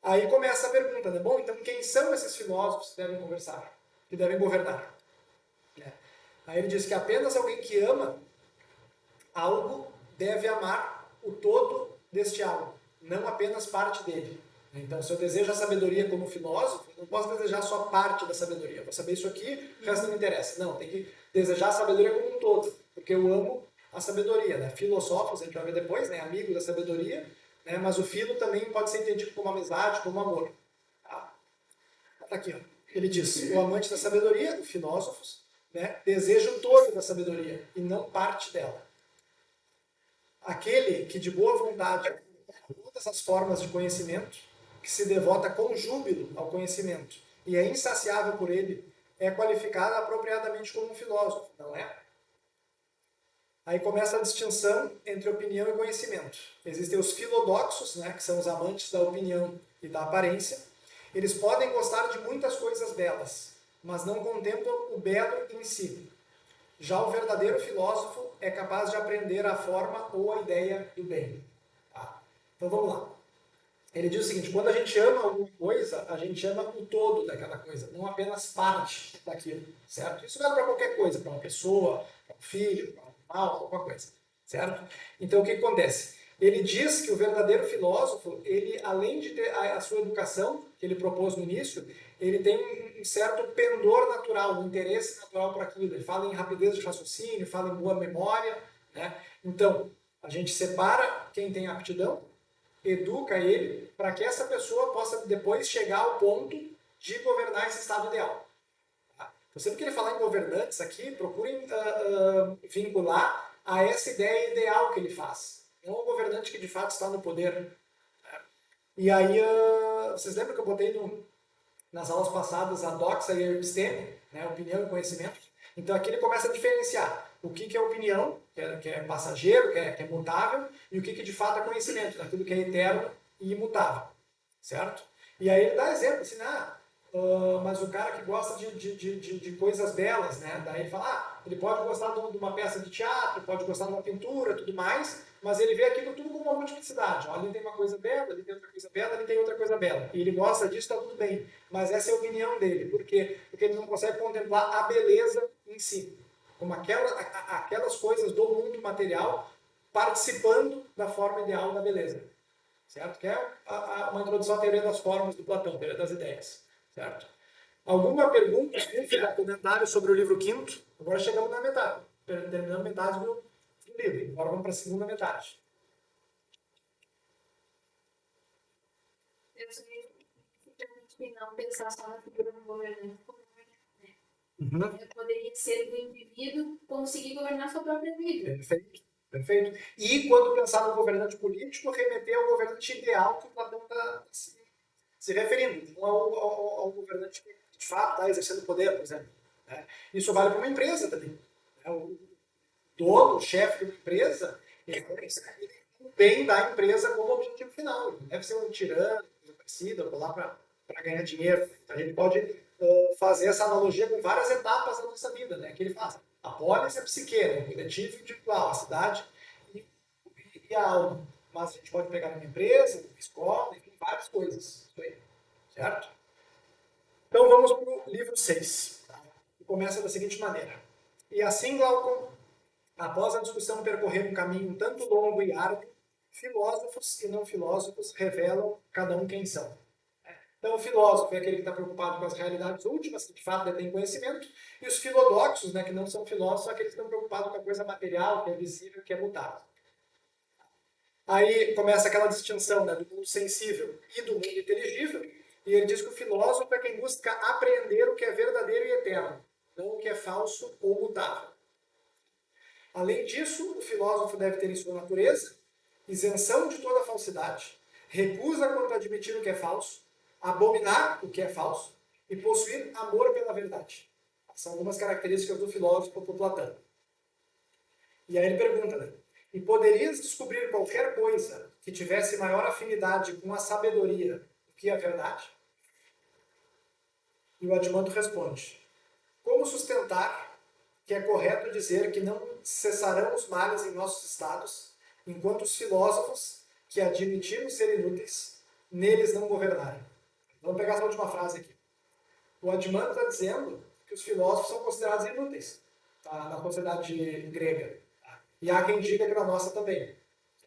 Aí começa a pergunta, né? Bom, então quem são esses filósofos que devem conversar, que devem governar? Aí ele diz que apenas alguém que ama algo deve amar o todo deste algo, não apenas parte dele. Então, se eu desejo a sabedoria como filósofo, não posso desejar só parte da sabedoria. Eu vou saber isso aqui, o resto não me interessa. Não, tem que desejar a sabedoria como um todo, porque eu amo a sabedoria. Né? Filosóficos, a gente vai ver depois, né? Amigo da sabedoria, né? Mas o filo também pode ser entendido como amizade, como amor. Tá aqui, ó. Ele diz, o amante da sabedoria, filósofos, né? Deseja o todo da sabedoria e não parte dela. Aquele que de boa vontade todas as formas de conhecimento, que se devota com júbilo ao conhecimento e é insaciável por ele, é qualificado apropriadamente como um filósofo, não é? Aí começa a distinção entre opinião e conhecimento. Existem os filodoxos, né, que são os amantes da opinião e da aparência. Eles podem gostar de muitas coisas belas, mas não contemplam o belo em si. Já o verdadeiro filósofo é capaz de aprender a forma ou a ideia do bem. Tá? Então vamos lá. Ele diz o seguinte, quando a gente ama alguma coisa, a gente ama o todo daquela coisa, não apenas parte daquilo, certo? Isso vale para qualquer coisa, para uma pessoa, para um filho, para um animal, alguma coisa, certo? Então o que acontece? Ele diz que o verdadeiro filósofo, ele além de ter a sua educação, que ele propôs no início, ele tem um certo pendor natural, um interesse natural por aquilo. Ele fala em rapidez de raciocínio, fala em boa memória, né? Então, a gente separa quem tem aptidão, educa ele para que essa pessoa possa depois chegar ao ponto de governar esse estado ideal. Tá? Então, sempre que ele falar em governantes aqui, procurem vincular a essa ideia ideal que ele faz. Não o governante que de fato está no poder. E aí, vocês lembram que eu botei nas aulas passadas a doxa e a episteme, né? Opinião e conhecimento? Então aqui ele começa a diferenciar o que é opinião que é passageiro, que é mutável, e o que de fato é conhecimento, daquilo que é eterno e imutável, certo? E aí ele dá exemplo, assim, mas o cara que gosta de coisas belas, né? Daí ele fala, ele pode gostar de uma peça de teatro, pode gostar de uma pintura, tudo mais, mas ele vê aquilo tudo como uma multiplicidade. Ó, ali tem uma coisa bela, ali tem outra coisa bela, ali tem outra coisa bela. E ele gosta disso, está tudo bem. Mas essa é a opinião dele. Por quê? Porque ele não consegue contemplar a beleza em si. Como aquelas coisas do mundo material participando da forma ideal da beleza. Certo? Que é uma introdução à teoria das formas do Platão, teoria das ideias. Certo? Alguma pergunta, comentário sobre o livro quinto? Agora chegamos na metade. Terminamos metade do livro. Agora vamos para a segunda metade. Eu sugiro não pensar só na figura do governante como governante, né? Poderia ser do indivíduo conseguir governar sua própria vida. Perfeito. Perfeito. E quando pensar no governante político, remeter ao governante ideal que o Platão está se referindo, não ao governante que de fato está exercendo poder, por exemplo. Né? Isso vale para uma empresa também. Né? O dono, o chefe de uma empresa, ele tem o bem da empresa como objetivo final. Ele não deve ser um tirano, coisa parecida, ou lá para ganhar dinheiro. Então, ele pode fazer essa analogia com várias etapas da nossa vida, né? Que ele faz. A polis é a psique, né? O coletivo individual, a cidade e a alma. Mas a gente pode pegar uma empresa, uma escola, enfim, várias coisas. Isso aí. Certo? Então vamos para o livro 6. Tá? Que começa da seguinte maneira. E assim, Glaucon, após a discussão percorrer um caminho tanto longo e árduo, filósofos e não filósofos revelam cada um quem são. Então, o filósofo é aquele que está preocupado com as realidades últimas, que de fato detém conhecimento, e os filodoxos, né, que não são filósofos, são aqueles que estão preocupados com a coisa material, que é visível, que é mutável. Aí começa aquela distinção, né, do mundo sensível e do mundo inteligível, e ele diz que o filósofo é quem busca apreender o que é verdadeiro e eterno, não o que é falso ou mutável. Além disso, o filósofo deve ter em sua natureza isenção de toda falsidade, recusa quanto a admitir o que é falso, abominar o que é falso e possuir amor pela verdade. São algumas características do filósofo por Platão. E aí ele pergunta, né? E poderias descobrir qualquer coisa que tivesse maior afinidade com a sabedoria do que a verdade? E o Adimandro responde, como sustentar que é correto dizer que não cessarão os males em nossos estados, enquanto os filósofos, que admitimos ser inúteis, neles não governarem? Vamos pegar essa última frase aqui. O Adimandro está dizendo que os filósofos são considerados inúteis, tá? Na sociedade grega. Tá? E há quem diga que na nossa também.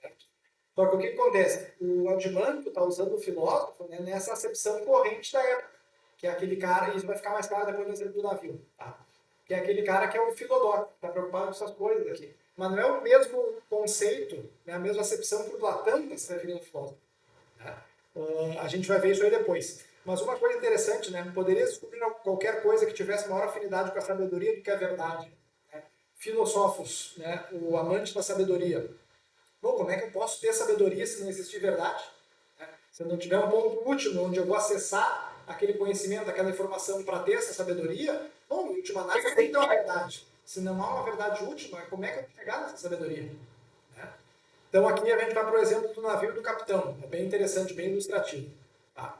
Certo? Só que o que acontece? O Adimandro está usando o filósofo, né, nessa acepção corrente da época, que é aquele cara, e isso vai ficar mais claro depois do exemplo do navio, tá? Que é aquele cara que é o filodóco, que está preocupado com essas coisas aqui. Mas não é o mesmo conceito, né, a mesma acepção que o Platão está se referindo ao filósofo. Né? A gente vai ver isso aí depois. Mas uma coisa interessante, né? Poderia descobrir qualquer coisa que tivesse maior afinidade com a sabedoria do que a verdade. Né? Filósofos, né? O amante da sabedoria. Bom, como é que eu posso ter sabedoria se não existir verdade? Né? Se eu não tiver um ponto último onde eu vou acessar aquele conhecimento, aquela informação para ter essa sabedoria, bom, em última análise tem que ter uma verdade. Se não há uma verdade última, como é que eu vou chegar nessa sabedoria? Né? Então aqui a gente vai para o exemplo do navio e do capitão. É bem interessante, bem ilustrativo. Tá?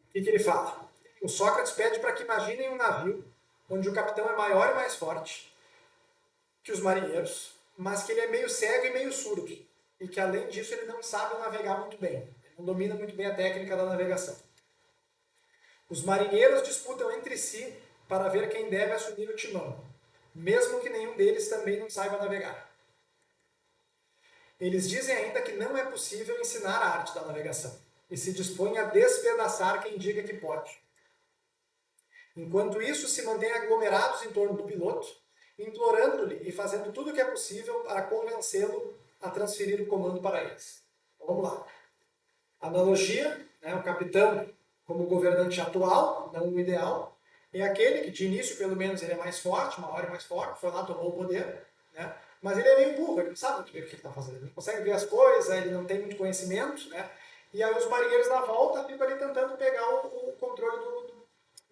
O que ele fala? O Sócrates pede para que imaginem um navio onde o capitão é maior e mais forte que os marinheiros, mas que ele é meio cego e meio surdo. E que além disso ele não sabe navegar muito bem. Ele não domina muito bem a técnica da navegação. Os marinheiros disputam entre si para ver quem deve assumir o timão, mesmo que nenhum deles também não saiba navegar. Eles dizem ainda que não é possível ensinar a arte da navegação e se dispõem a despedaçar quem diga que pode. Enquanto isso, se mantêm aglomerados em torno do piloto, implorando-lhe e fazendo tudo o que é possível para convencê-lo a transferir o comando para eles. Então, vamos lá. Analogia, né, o capitão como governante atual, não o ideal, é aquele que de início, pelo menos, ele é mais forte, maior e mais forte, foi lá, tomou o poder, né? Mas ele é meio burro, ele não sabe muito bem o que ele está fazendo, ele não consegue ver as coisas, ele não tem muito conhecimento, né? E aí os marinheiros na volta ficam ali tentando pegar o controle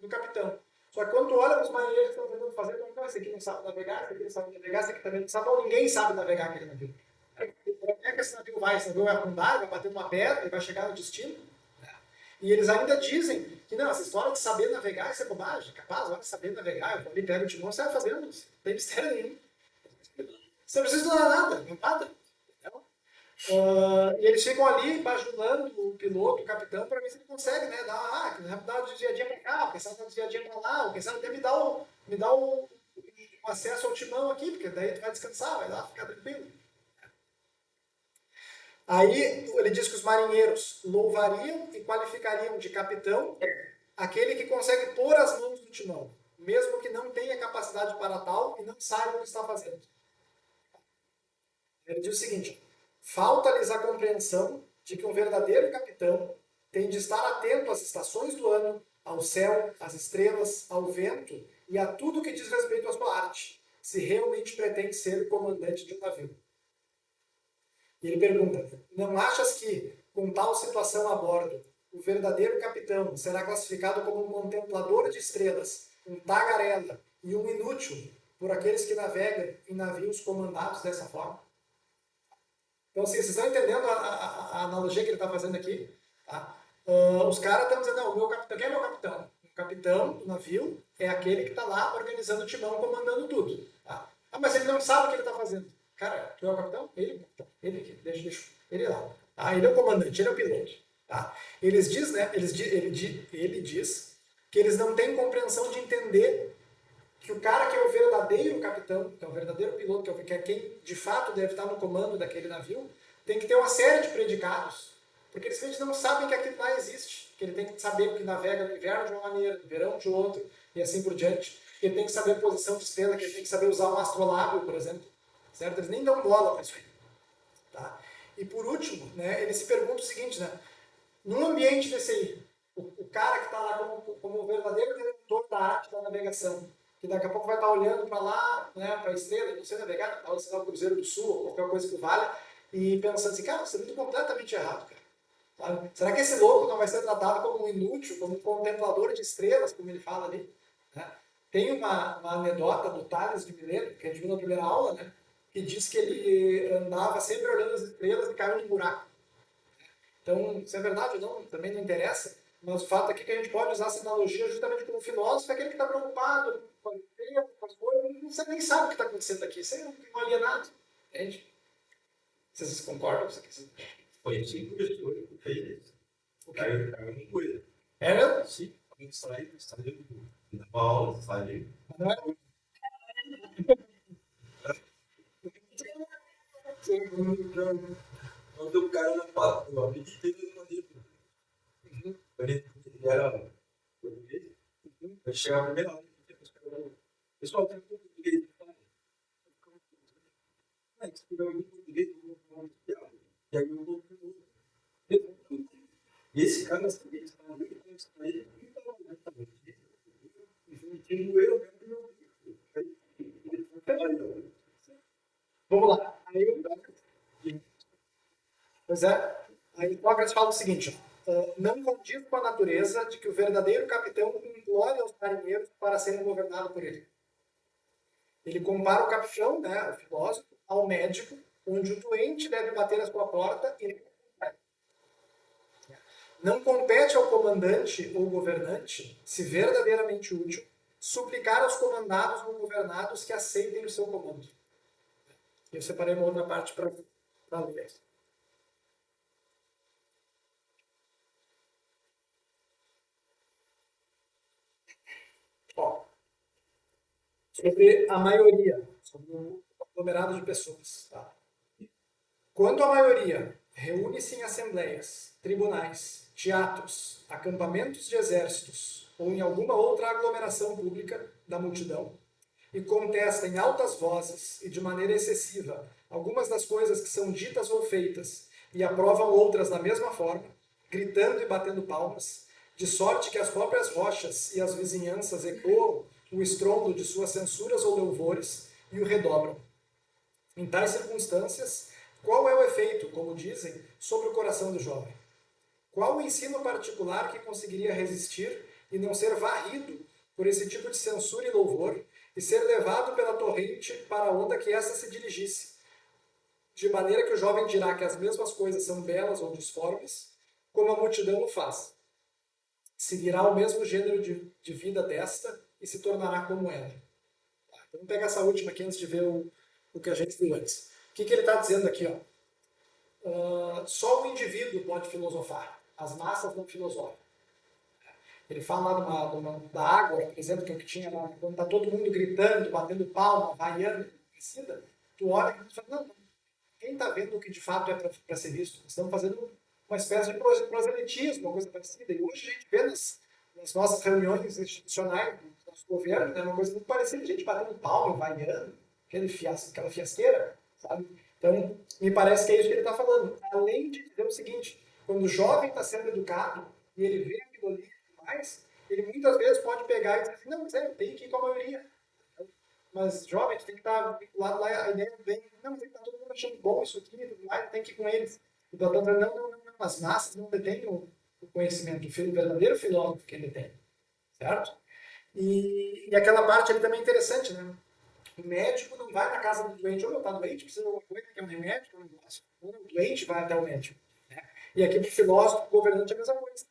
do capitão. Só que quando tu olha para os marinheiros que estão tentando fazer, tu não, esse aqui não sabe navegar, esse aqui não sabe navegar, esse aqui também não sabe, ou ninguém sabe navegar aquele navio. Como é que esse navio vai? Esse navio vai afundar, vai bater numa pedra e vai chegar no destino? E eles ainda dizem que não, essa história de saber navegar, isso é bobagem. Capaz, olha, saber navegar, eu vou ali, pego o timão, sai fazendo, não tem mistério nenhum. Você não precisa estudar nada, nada. E eles ficam ali bajulando o piloto, o capitão, para ver se ele consegue, né? Dar uma desviadinha para cá, quem sabe dar uma desviadinha para lá, ou quem sabe até me dá um acesso ao timão aqui, porque daí tu vai descansar, vai lá ficar tranquilo. Aí ele diz que os marinheiros louvariam e qualificariam de capitão aquele que consegue pôr as mãos no timão, mesmo que não tenha capacidade para tal e não saiba o que está fazendo. Ele diz o seguinte: falta-lhes a compreensão de que um verdadeiro capitão tem de estar atento às estações do ano, ao céu, às estrelas, ao vento e a tudo que diz respeito à sua arte, se realmente pretende ser comandante de um navio. E ele pergunta: não achas que, com tal situação a bordo, o verdadeiro capitão será classificado como um contemplador de estrelas, um tagarela e um inútil por aqueles que navegam em navios comandados dessa forma? Então, assim, vocês estão entendendo a analogia que ele está fazendo aqui? Tá? Os caras estão dizendo, não, o meu capitão, quem é meu capitão? O capitão do navio é aquele que está lá organizando o timão, comandando tudo. Tá? Mas ele não sabe o que ele está fazendo. Cara, tu é o capitão? Ele é o capitão. Ele aqui, deixa ele lá. Tá? Ele é o comandante, ele é o piloto. Tá? Ele diz que eles não têm compreensão de entender que o cara que é o verdadeiro capitão, que é o verdadeiro piloto, que é quem de fato deve estar no comando daquele navio, tem que ter uma série de predicados, porque eles simplesmente não sabem que aquilo lá existe, que ele tem que saber que navega no inverno de uma maneira, no verão de outra, e assim por diante. Ele tem que saber a posição de estrela, que ele tem que saber usar um astrolábio, por exemplo. Certo? Eles nem dão bola para isso aí. Tá? E por último, né, ele se pergunta o seguinte, né, num ambiente desse aí, o cara que está lá como o verdadeiro diretor da arte da navegação, que daqui a pouco vai estar olhando para lá, né, para a estrela, não sei navegar, para o Cruzeiro do Sul, ou qualquer coisa que valha, e pensando assim, cara, você é muito completamente errado, cara. Sabe? Será que esse louco não vai ser tratado como um inútil, como um contemplador de estrelas, como ele fala ali? Né? Tem uma anedota do Tales de Mileto, que a gente viu na primeira aula, né, que diz que ele andava sempre olhando as estrelas e caiu num buraco. Então, se é verdade ou não, também não interessa, mas o fato aqui é que a gente pode usar essa analogia justamente como filósofo, é aquele que está preocupado com as estrelas, com as coisas, nem sabe o que está acontecendo aqui, você é um alienado, entende? Vocês concordam com isso aqui? Foi assim que o gestor fez isso. O quê? Caiu em coisa. É mesmo? Sim, alguém saiu da aula, saiu. Não é? Não deu um cara na pata, eu acreditei no maneiro. Ele era português, eu chegava na primeira aula, pessoal, tem um português. É que se tiver alguém português, eu vou falar de piada. E aí eu vou pro outro. E esse cara, assim, ele estava ali, ele estava ali, ele estava ali, e tinha um erro dentro do meu vídeo. Vamos lá. Pois é. Aí Hipócrates fala o seguinte, não condiz com a natureza de que o verdadeiro capitão implore aos marinheiros para serem governados por ele. Ele compara o capitão, né, o filósofo, ao médico, onde o doente deve bater a sua porta e não compete ao comandante ou governante, se verdadeiramente útil, suplicar aos comandados ou governados que aceitem o seu comando. Eu separei uma outra parte para ler. Ó, sobre a maioria, sobre o aglomerado de pessoas. Tá? Quando a maioria reúne-se em assembleias, tribunais, teatros, acampamentos de exércitos ou em alguma outra aglomeração pública da multidão e contesta em altas vozes e de maneira excessiva algumas das coisas que são ditas ou feitas e aprovam outras da mesma forma, gritando e batendo palmas, de sorte que as próprias rochas e as vizinhanças ecoam o estrondo de suas censuras ou louvores e o redobram. Em tais circunstâncias, qual é o efeito, como dizem, sobre o coração do jovem? Qual o ensino particular que conseguiria resistir e não ser varrido por esse tipo de censura e louvor, e ser levado pela torrente para a onda que essa se dirigisse, de maneira que o jovem dirá que as mesmas coisas são belas ou disformes, como a multidão o faz. Seguirá o mesmo gênero de vida desta e se tornará como ela. Tá, então vamos pegar essa última aqui antes de ver o que a gente viu antes. O que ele está dizendo aqui? Ó? Só o indivíduo pode filosofar, as massas não filosofam. Ele fala lá da Ágora, por exemplo, que é o que tinha lá, quando está todo mundo gritando, batendo palma, vaiando, tu olha e fala, não, quem está vendo o que de fato é para ser visto? Nós estamos fazendo uma espécie de proselitismo, uma coisa parecida. E hoje a gente vê nas nossas reuniões institucionais, do nosso governo, né, uma coisa muito parecida, gente batendo palma, vaiando, aquela fiasqueira, sabe? Então, me parece que é isso que ele está falando. Além de dizer o seguinte, quando o jovem está sendo educado e ele vê aquilo ali mais, ele muitas vezes pode pegar e dizer assim, não, mas eu tenho que ir com a maioria. Mas jovem, tu tem que estar vinculado lá, a ideia vem, não, mas está todo mundo achando bom isso aqui, tudo mais, tem que ir com eles. O Platão dizendo, não, as massas não detêm o conhecimento, o verdadeiro filósofo que ele tem, certo? E aquela parte ali também é interessante, né? O médico não vai na casa do doente, ou está doente, precisa de alguma coisa, quer um remédio, quer um negócio. O doente vai até o médico. Né? E aqui para o filósofo, o governante é a mesma coisa.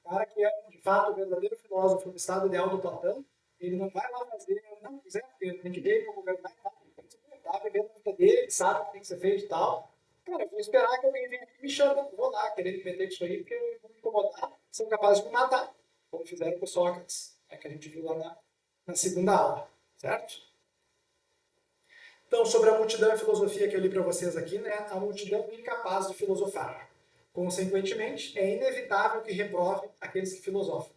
O cara que é, de fato, o verdadeiro filósofo no estado ideal do Platão, ele não vai lá fazer, não quiser, porque tem que ver como governar, tá vivendo a vida dele, ele sabe o que tem que ser feito e tal. Cara, eu vou esperar que alguém venha aqui e me chame, não vou lá querer me meter com isso aí, porque eu vou me incomodar, são capazes de me matar, como fizeram com Sócrates, que a gente viu lá na segunda aula, certo? Então, sobre a multidão e a filosofia que eu li para vocês aqui, né, a multidão é incapaz de filosofar. Consequentemente, é inevitável que reprove aqueles que filosofam.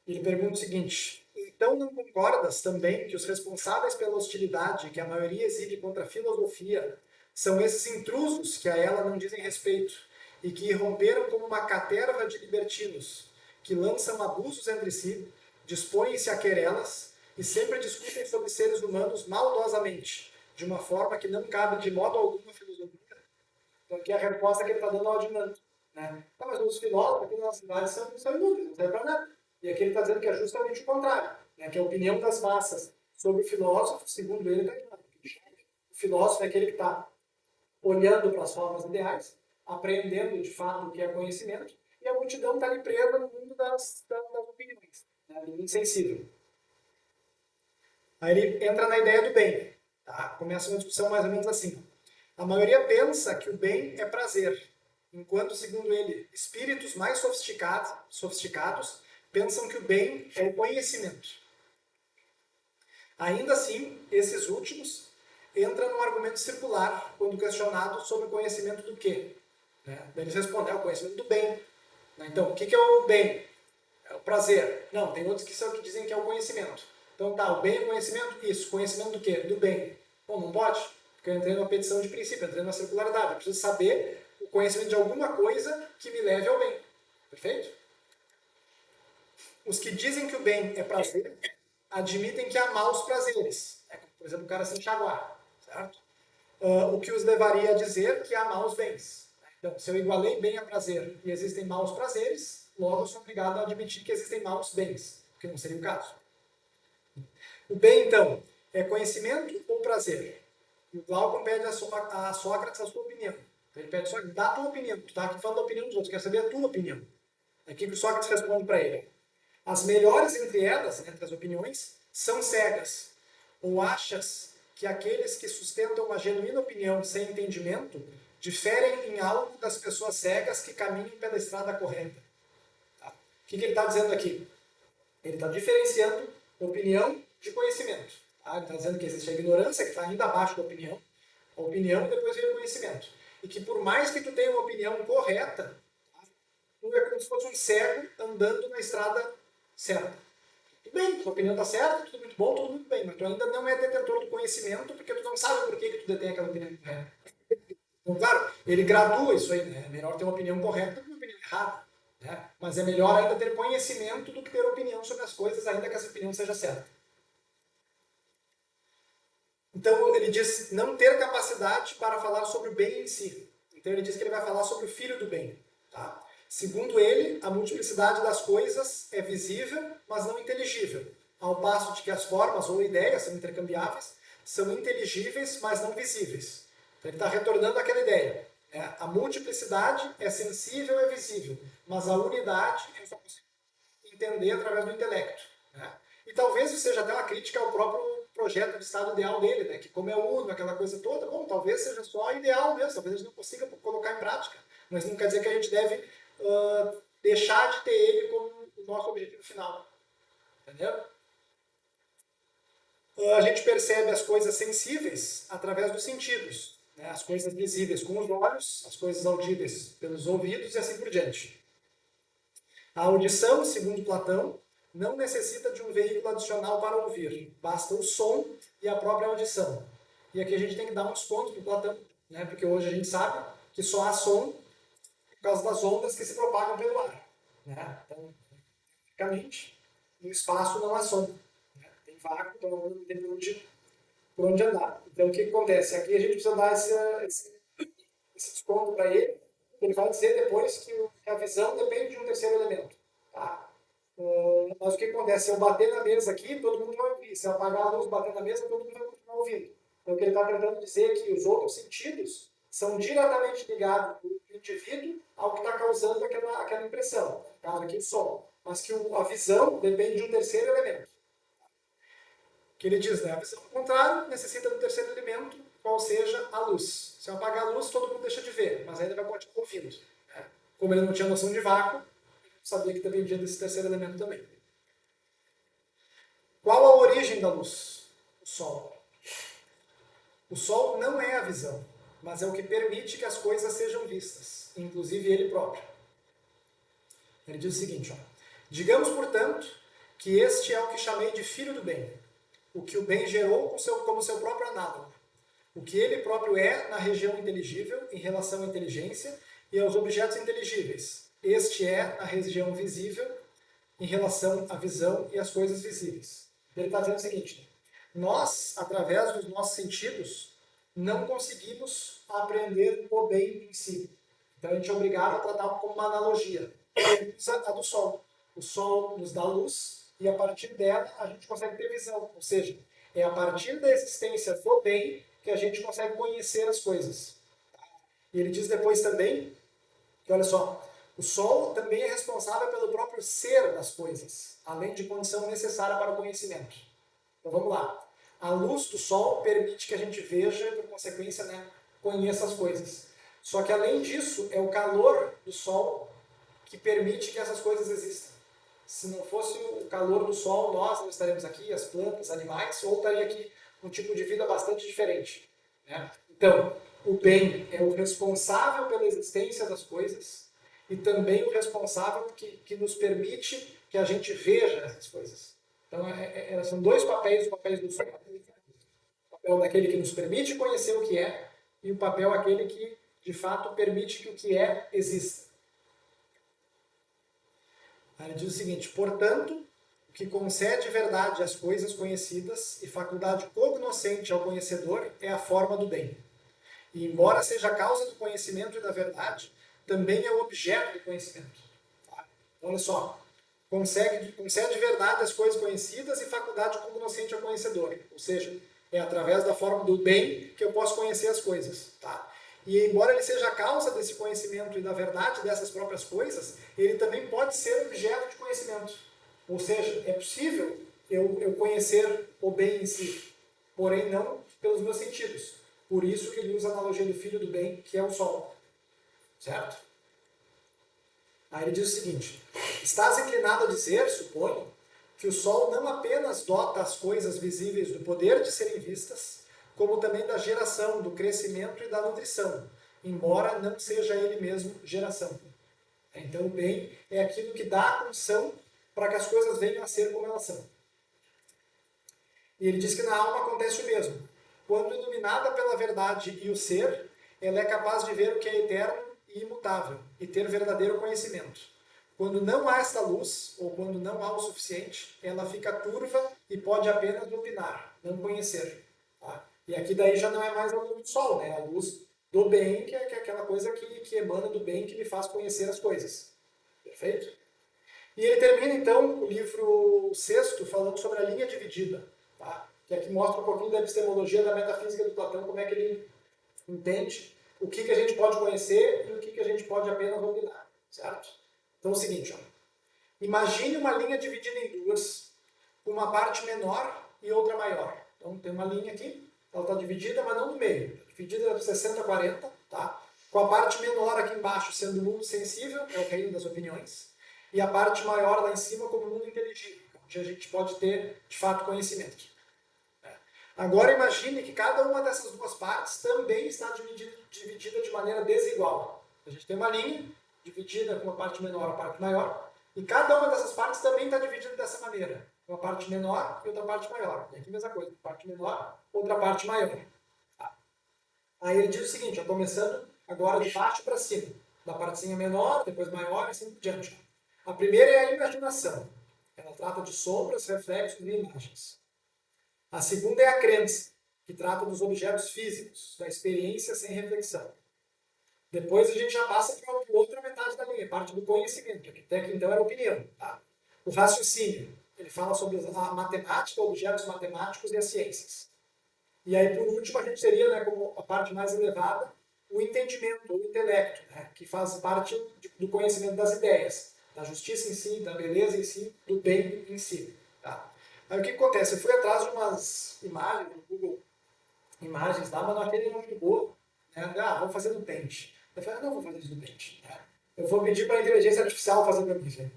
Ele pergunta o seguinte, então não concordas também que os responsáveis pela hostilidade que a maioria exibe contra a filosofia são esses intrusos que a ela não dizem respeito e que irromperam como uma caterva de libertinos, que lançam abusos entre si, dispõem-se a querelas e sempre discutem sobre seres humanos maldosamente, de uma forma que não cabe de modo algum a filosofia? Então aqui é a resposta que ele está dando ao Adinanto. Né? Tá, mas os filósofos aqui na nossa cidade são inúteis, não serve para nada. E aqui ele está dizendo que é justamente o contrário, né? Que a opinião das massas sobre o filósofo, segundo ele, está errada. O filósofo é aquele que está olhando para as formas ideais, apreendendo de fato o que é conhecimento, e a multidão está ali presa no mundo das opiniões, né? Do insensível. Aí ele entra na ideia do bem. Tá? Começa uma discussão mais ou menos assim. A maioria pensa que o bem é prazer, enquanto, segundo ele, espíritos mais sofisticados pensam que o bem é o conhecimento. Ainda assim, esses últimos entram no argumento circular quando questionados sobre o conhecimento do quê. Né? Eles respondem, é o conhecimento do bem. Então, o que é o bem? É o prazer. Não, tem outros que dizem que é o conhecimento. Então tá, o bem é conhecimento? Isso. Conhecimento do quê? Do bem. Bom, não pode, porque eu entrei numa petição de princípio, eu entrei numa circularidade. Eu preciso saber o conhecimento de alguma coisa que me leve ao bem. Perfeito? Os que dizem que o bem é prazer, admitem que há maus prazeres. Por exemplo, o cara se enxaguar, certo? O que os levaria a dizer que há maus bens. Então, se eu igualei bem a prazer e existem maus prazeres, logo eu sou obrigado a admitir que existem maus bens, que não seria o caso. O bem, então, é conhecimento ou prazer? E o Glaucon pede a Sócrates a sua opinião. Então, ele pede, Sócrates, dá a tua opinião. Tu está aqui falando da opinião dos outros, quer saber a tua opinião. Aqui que o Sócrates responde para ele. As melhores entre elas, entre as opiniões, são cegas. Ou achas que aqueles que sustentam uma genuína opinião sem entendimento diferem em algo das pessoas cegas que caminham pela estrada correta? Tá? O que ele está dizendo aqui? Ele está diferenciando opinião de conhecimento. Tá? Ele está dizendo que existe a ignorância, que está ainda abaixo da opinião, a opinião e depois vem o conhecimento. E que por mais que tu tenha uma opinião correta, tá? Tu é como se fosse um cego andando na estrada certa. Tudo bem, tua opinião está certa, tudo muito bom, tudo muito bem, mas tu ainda não é detentor do conhecimento porque tu não sabe por que tu detém aquela opinião correta. Então, claro, ele gradua isso aí, né? É melhor ter uma opinião correta do que uma opinião errada. Né? Mas é melhor ainda ter conhecimento do que ter opinião sobre as coisas, ainda que essa opinião seja certa. Então, ele diz não ter capacidade para falar sobre o bem em si. Então, ele diz que ele vai falar sobre o filho do bem. Tá? Segundo ele, a multiplicidade das coisas é visível, mas não inteligível, ao passo de que as formas ou ideias são intercambiáveis, são inteligíveis, mas não visíveis. Então, ele está retornando àquela ideia. Né? A multiplicidade é sensível, é visível, mas a unidade eu só consigo entender através do intelecto. Né? E talvez isso seja até uma crítica ao próprio projeto de estado ideal dele, né? Que como é uno, aquela coisa toda, bom, talvez seja só ideal mesmo, talvez a gente não consiga colocar em prática, mas não quer dizer que a gente deve deixar de ter ele como o nosso objetivo final. Entendeu? A gente percebe as coisas sensíveis através dos sentidos, né? As coisas visíveis com os olhos, as coisas audíveis pelos ouvidos e assim por diante. A audição, segundo Platão, não necessita de um veículo adicional para ouvir, basta o som e a própria audição. E aqui a gente tem que dar um desconto para o Platão, né? Porque hoje a gente sabe que só há som por causa das ondas que se propagam pelo ar. Né? Então, basicamente, no espaço não há som. Né? Tem vácuo, então não tem por onde andar. Então, o que acontece? Aqui a gente precisa dar esse desconto para ele. Ele vai dizer depois que a visão depende de um terceiro elemento. Tá? Mas o que acontece? Se eu bater na mesa aqui, todo mundo vai ouvir. Se eu apagar a luz e bater na mesa, todo mundo vai continuar ouvindo. Então, o que ele está tentando dizer é que os outros sentidos são diretamente ligados do indivíduo ao que está causando aquela impressão, aquele som. Mas que a visão depende de um terceiro elemento. Que ele diz, né? A visão, ao contrário, necessita do terceiro elemento, qual seja a luz. Se eu apagar a luz, todo mundo deixa de ver, mas ainda vai continuar ouvindo. Né? Como ele não tinha noção de vácuo, sabia que dependia desse terceiro elemento também. Qual a origem da luz? O Sol. O Sol não é a visão, mas é o que permite que as coisas sejam vistas, inclusive ele próprio. Ele diz o seguinte, ó, digamos, portanto, que este é o que chamei de filho do bem, o que o bem gerou como seu próprio análogo, o que ele próprio é na região inteligível em relação à inteligência e aos objetos inteligíveis. Este é na região visível em relação à visão e às coisas visíveis. Ele está dizendo o seguinte, nós, através dos nossos sentidos, não conseguimos aprender o bem em si. Então a gente é obrigado a tratar como uma analogia. Ele usa a do Sol. O Sol nos dá luz e a partir dela a gente consegue ter visão. Ou seja, é a partir da existência do bem que a gente consegue conhecer as coisas. E ele diz depois também que, olha só, o Sol também é responsável pelo próprio ser das coisas, além de condição necessária para o conhecimento. Então vamos lá. A luz do Sol permite que a gente veja e, por consequência, né, conheça as coisas. Só que, além disso, é o calor do Sol que permite que essas coisas existam. Se não fosse o calor do Sol, nós não estaremos aqui, as plantas, animais, ou estaria aqui um tipo de vida bastante diferente. Né? Então, o bem é o responsável pela existência das coisas e também o responsável que nos permite que a gente veja essas coisas. Então, são dois papéis, os papéis do Sol. O papel daquele que nos permite conhecer o que é e o papel aquele que, de fato, permite que o que é exista. Aí ele diz o seguinte, portanto, o que concede verdade às coisas conhecidas e faculdade cognoscente ao conhecedor é a forma do bem. E, embora seja a causa do conhecimento e da verdade, também é o objeto do conhecimento. Tá? Olha só, concede verdade às coisas conhecidas e faculdade cognoscente ao conhecedor. Ou seja, é através da forma do bem que eu posso conhecer as coisas. Tá? E embora ele seja a causa desse conhecimento e da verdade dessas próprias coisas, ele também pode ser objeto de conhecimento. Ou seja, é possível eu conhecer o bem em si, porém não pelos meus sentidos. Por isso que ele usa a analogia do filho do bem, que é o Sol. Certo? Aí ele diz o seguinte, estás inclinado a dizer, suponho, que o Sol não apenas dota as coisas visíveis do poder de serem vistas, como também da geração, do crescimento e da nutrição, embora não seja ele mesmo geração. Então o bem é aquilo que dá a condição para que as coisas venham a ser como elas são. E ele diz que na alma acontece o mesmo. Quando iluminada pela verdade e o ser, ela é capaz de ver o que é eterno e imutável, e ter verdadeiro conhecimento. Quando não há esta luz, ou quando não há o suficiente, ela fica turva e pode apenas opinar, não conhecer. Tá? E aqui daí já não é mais a luz do Sol, né? A luz do bem, que é aquela coisa que emana do bem, que me faz conhecer as coisas. Perfeito? E ele termina, então, o livro sexto falando sobre a linha dividida, tá? Que aqui mostra um pouquinho da epistemologia da metafísica do Platão, como é que ele entende o que a gente pode conhecer e o que a gente pode apenas dominar, certo? Então é o seguinte, ó. Imagine uma linha dividida em duas, uma parte menor e outra maior. Então tem uma linha aqui, ela está dividida, mas não no meio. Dividida por 60-40, tá? Com a parte menor aqui embaixo sendo o mundo sensível, é o reino das opiniões, e a parte maior lá em cima como o mundo inteligível, onde a gente pode ter, de fato, conhecimento. Agora imagine que cada uma dessas duas partes também está dividida de maneira desigual. A gente tem uma linha dividida com uma parte menor e uma parte maior, e cada uma dessas partes também está dividida dessa maneira. Uma parte menor e outra parte maior. E aqui a mesma coisa, parte menor, outra parte maior. Tá. Aí ele diz o seguinte, ó, começando agora de baixo para cima. Da partezinha menor, depois maior e assim por diante. A primeira é a imaginação. Ela trata de sombras, reflexos e imagens. A segunda é a crença, que trata dos objetos físicos, da experiência sem reflexão. Depois a gente já passa para a outra metade da linha, parte do conhecimento, que até aqui então era a opinião. Tá? O raciocínio, ele fala sobre a matemática, objetos matemáticos e as ciências. E aí, por último, a gente teria, né, como a parte mais elevada, o entendimento, o intelecto, né, que faz parte do conhecimento das ideias, da justiça em si, da beleza em si, do bem em si. Tá? Aí o que acontece? Eu fui atrás de umas imagens no Google Imagens lá, mas não achei nenhuma muito boa. Né? Ah, vou fazer no Paint. Eu falei, não vou fazer isso no Paint. Né? Eu vou pedir para a inteligência artificial fazer para mim. Né?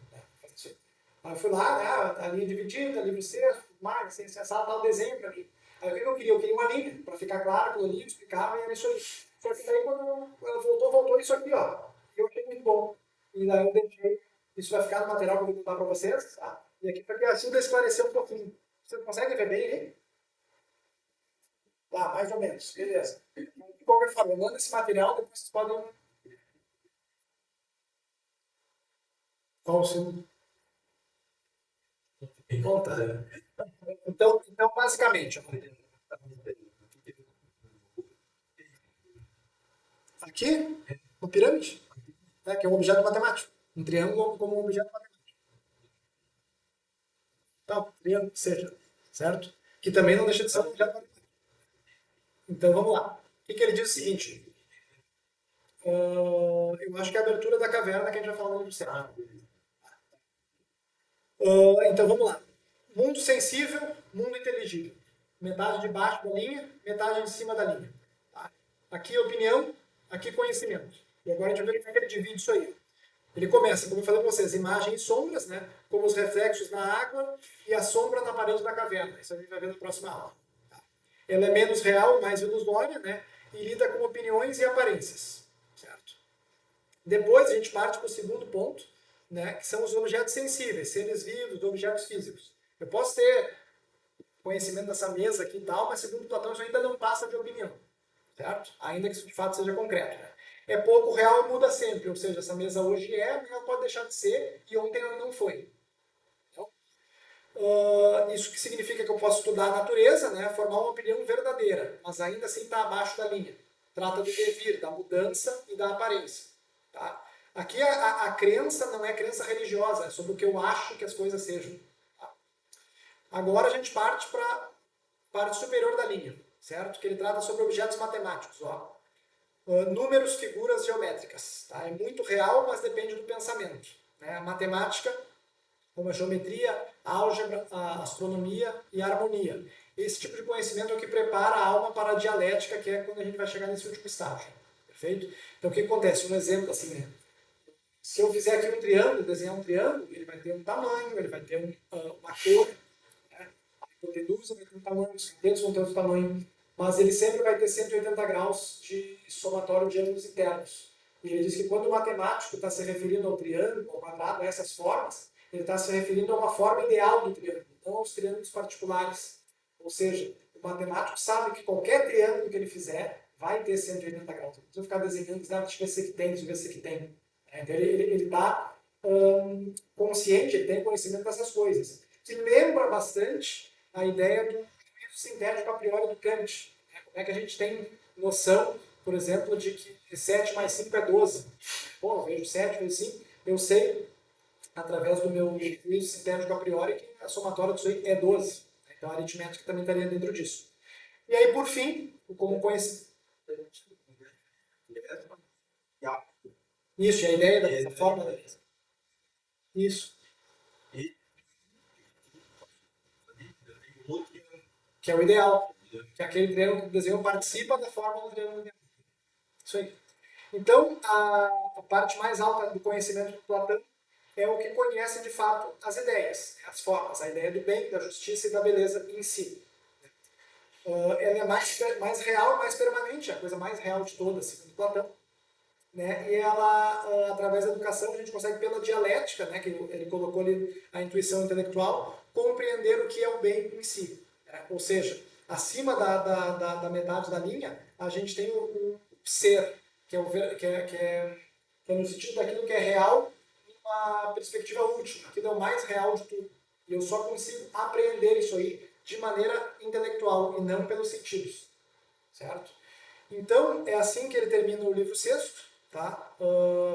Aí eu fui lá, né, a linha dividida, livro sexto, tudo mais, assim, acessar tal desenho para mim. Aí o que eu queria? Eu queria uma linha, para ficar claro, colorido, explicava, e era isso aí. Só que daí quando ela voltou isso aqui, ó. Eu achei muito bom. E daí eu deixei, isso vai ficar no material que eu vou contar para vocês, tá? E aqui para que ajuda a esclarecer um pouquinho. Você consegue ver bem aí? Tá, mais ou menos. Beleza. De qualquer forma, eu mando esse material, depois vocês podem... Qual o seu? Conta. Então, basicamente, ó. Aqui, uma pirâmide, né, que é um objeto matemático. Um triângulo como um objeto matemático. Então, triângulo, seja, certo? Que também não deixa de ser um objeto matemático. Então, vamos lá. O que ele diz o seguinte. Eu acho que é a abertura da caverna que a gente vai falar no livro 7. Então, vamos lá. Mundo sensível, mundo inteligível. Metade de baixo da linha, metade de cima da linha. Tá? Aqui opinião, aqui conhecimento. E agora a gente vai ver como é que ele divide isso aí. Ele começa, como eu falei para vocês, imagens e sombras, né? Como os reflexos na água e a sombra na parede da caverna. Isso a gente vai ver na próxima aula. Tá? Ela é menos real, mais ilusória, né? E lida com opiniões e aparências. Certo? Depois a gente parte para o segundo ponto, né? Que são os objetos sensíveis, seres vivos, objetos físicos. Eu posso ter conhecimento dessa mesa aqui e tal, mas segundo Platão isso ainda não passa de opinião. Certo? Ainda que isso de fato seja concreto. Né? É pouco real e muda sempre, ou seja, essa mesa hoje é, amanhã ela pode deixar de ser e ontem ela não foi. Então, isso que significa que eu posso estudar a natureza, né, formar uma opinião verdadeira, mas ainda assim está abaixo da linha. Trata do devir, da mudança e da aparência. Tá? Aqui a crença não é crença religiosa, é sobre o que eu acho que as coisas sejam. Tá? Agora a gente parte para a parte superior da linha, certo? Que ele trata sobre objetos matemáticos. Ó. Números, figuras geométricas. Tá? É muito real, mas depende do pensamento. Né? A matemática, como a geometria, a álgebra, a astronomia e a harmonia. Esse tipo de conhecimento é o que prepara a alma para a dialética, que é quando a gente vai chegar nesse último estágio. Perfeito? Então o que acontece? Um exemplo assim, né? Se eu fizer aqui um triângulo, desenhar um triângulo, ele vai ter um tamanho, ele vai ter uma cor, né? A hipotenusa vai ter um tamanho, os cabelos vão ter outro tamanho, mas ele sempre vai ter 180 graus de somatório de ângulos internos. E ele diz que quando o matemático está se referindo ao triângulo, ao quadrado, a essas formas, ele está se referindo a uma forma ideal do triângulo, não aos triângulos particulares. Ou seja, o matemático sabe que qualquer triângulo que ele fizer vai ter 180 graus. Não precisa ficar desenhando, deixa eu ver se aqui tem, deixa eu ver se aqui tem. Então ele está consciente, ele tem conhecimento dessas coisas. Que lembra bastante a ideia do juízo sintético a priori do Kant. Como é que a gente tem noção, por exemplo, de que 7 mais 5 é 12. Bom, eu vejo 7 vezes 5, eu sei através do meu juízo sintético a priori, que a somatória disso aí é 12. Então a aritmética também estaria dentro disso. E aí, por fim, como conhece... Isso, e a ideia da forma... Isso. Que é o ideal. Que aquele triângulo que desenhou participa da forma do triângulo ideal. Isso aí. Então, a parte mais alta do conhecimento do Platão é o que conhece de fato as ideias, as formas, a ideia do bem, da justiça e da beleza em si. Ela é mais real, mais permanente, a coisa mais real de todas, segundo Platão. Né? E ela, através da educação, a gente consegue, pela dialética, né, que ele colocou ali a intuição intelectual, compreender o que é o bem em si. Né? Ou seja, acima da metade da linha, a gente tem o ser, que é no sentido daquilo que é real, numa perspectiva última, aquilo é o mais real de tudo. E eu só consigo apreender isso aí de maneira intelectual e não pelos sentidos. Certo? Então, é assim que ele termina o livro sexto, tá?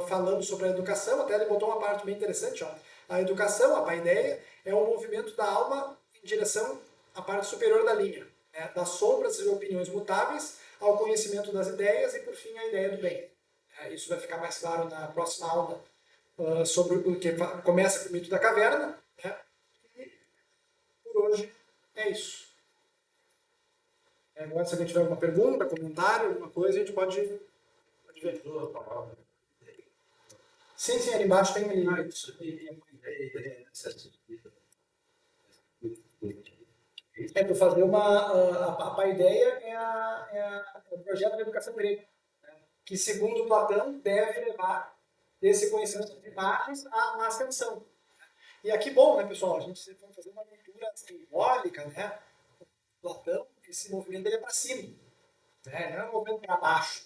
Falando sobre a educação, até ele botou uma parte bem interessante. Ó. A educação, a paideia, é um movimento da alma em direção à parte superior da linha, né? Das sombras e opiniões mutáveis ao conhecimento das ideias e, por fim, a ideia do bem. Isso vai ficar mais claro na próxima aula, sobre o que começa com o mito da caverna. Né? E por hoje é isso. Agora, se alguém tiver alguma pergunta, comentário, alguma coisa, a gente pode ver. Sim, sim, ali embaixo tem ali. Para fazer a paideia é o projeto de educação grega, né? Que, segundo Platão, deve levar esse conhecimento de imagens a uma ascensão. E aqui, bom, né, pessoal? A gente vai fazer uma leitura simbólica, né? Platão, esse movimento dele é para cima. Né? Não é um movimento para baixo.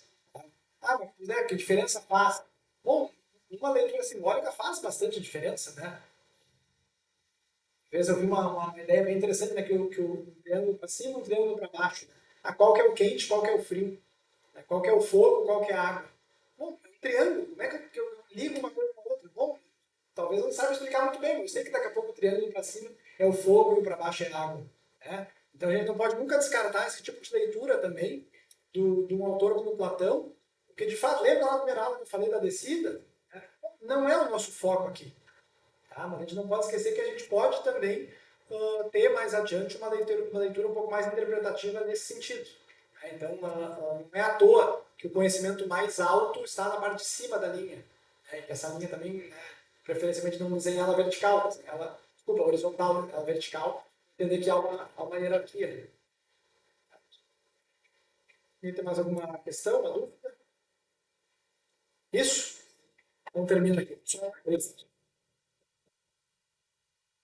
Tá? Mas né, que diferença faz? Bom, uma leitura simbólica faz bastante diferença, né? Às vezes eu vi uma ideia bem interessante, né, que o triângulo para cima e um triângulo para baixo. Qual que é o quente, qual que é o frio? Né? Qual que é o fogo, qual que é a água? Bom, é um triângulo. Como é que eu ligo uma coisa com a outra? Bom, talvez eu não saiba explicar muito bem, mas eu sei que daqui a pouco o triângulo para cima é o fogo e o para baixo é a água. Né? Então a gente não pode nunca descartar esse tipo de leitura também de um autor como Platão, porque de fato, lembra lá na primeira aula que eu falei da descida? Né? Não é o nosso foco aqui. Tá? Mas a gente não pode esquecer que a gente pode também ter mais adiante uma leitura um pouco mais interpretativa nesse sentido. Né? Então, não é à toa que o conhecimento mais alto está na parte de cima da linha. Né? E essa linha também, né, preferencialmente, não desenhar ela vertical, desculpa, horizontal, ela vertical, entender que há uma hierarquia. E tem mais alguma questão, uma dúvida? Isso? Então termina aqui. Beleza.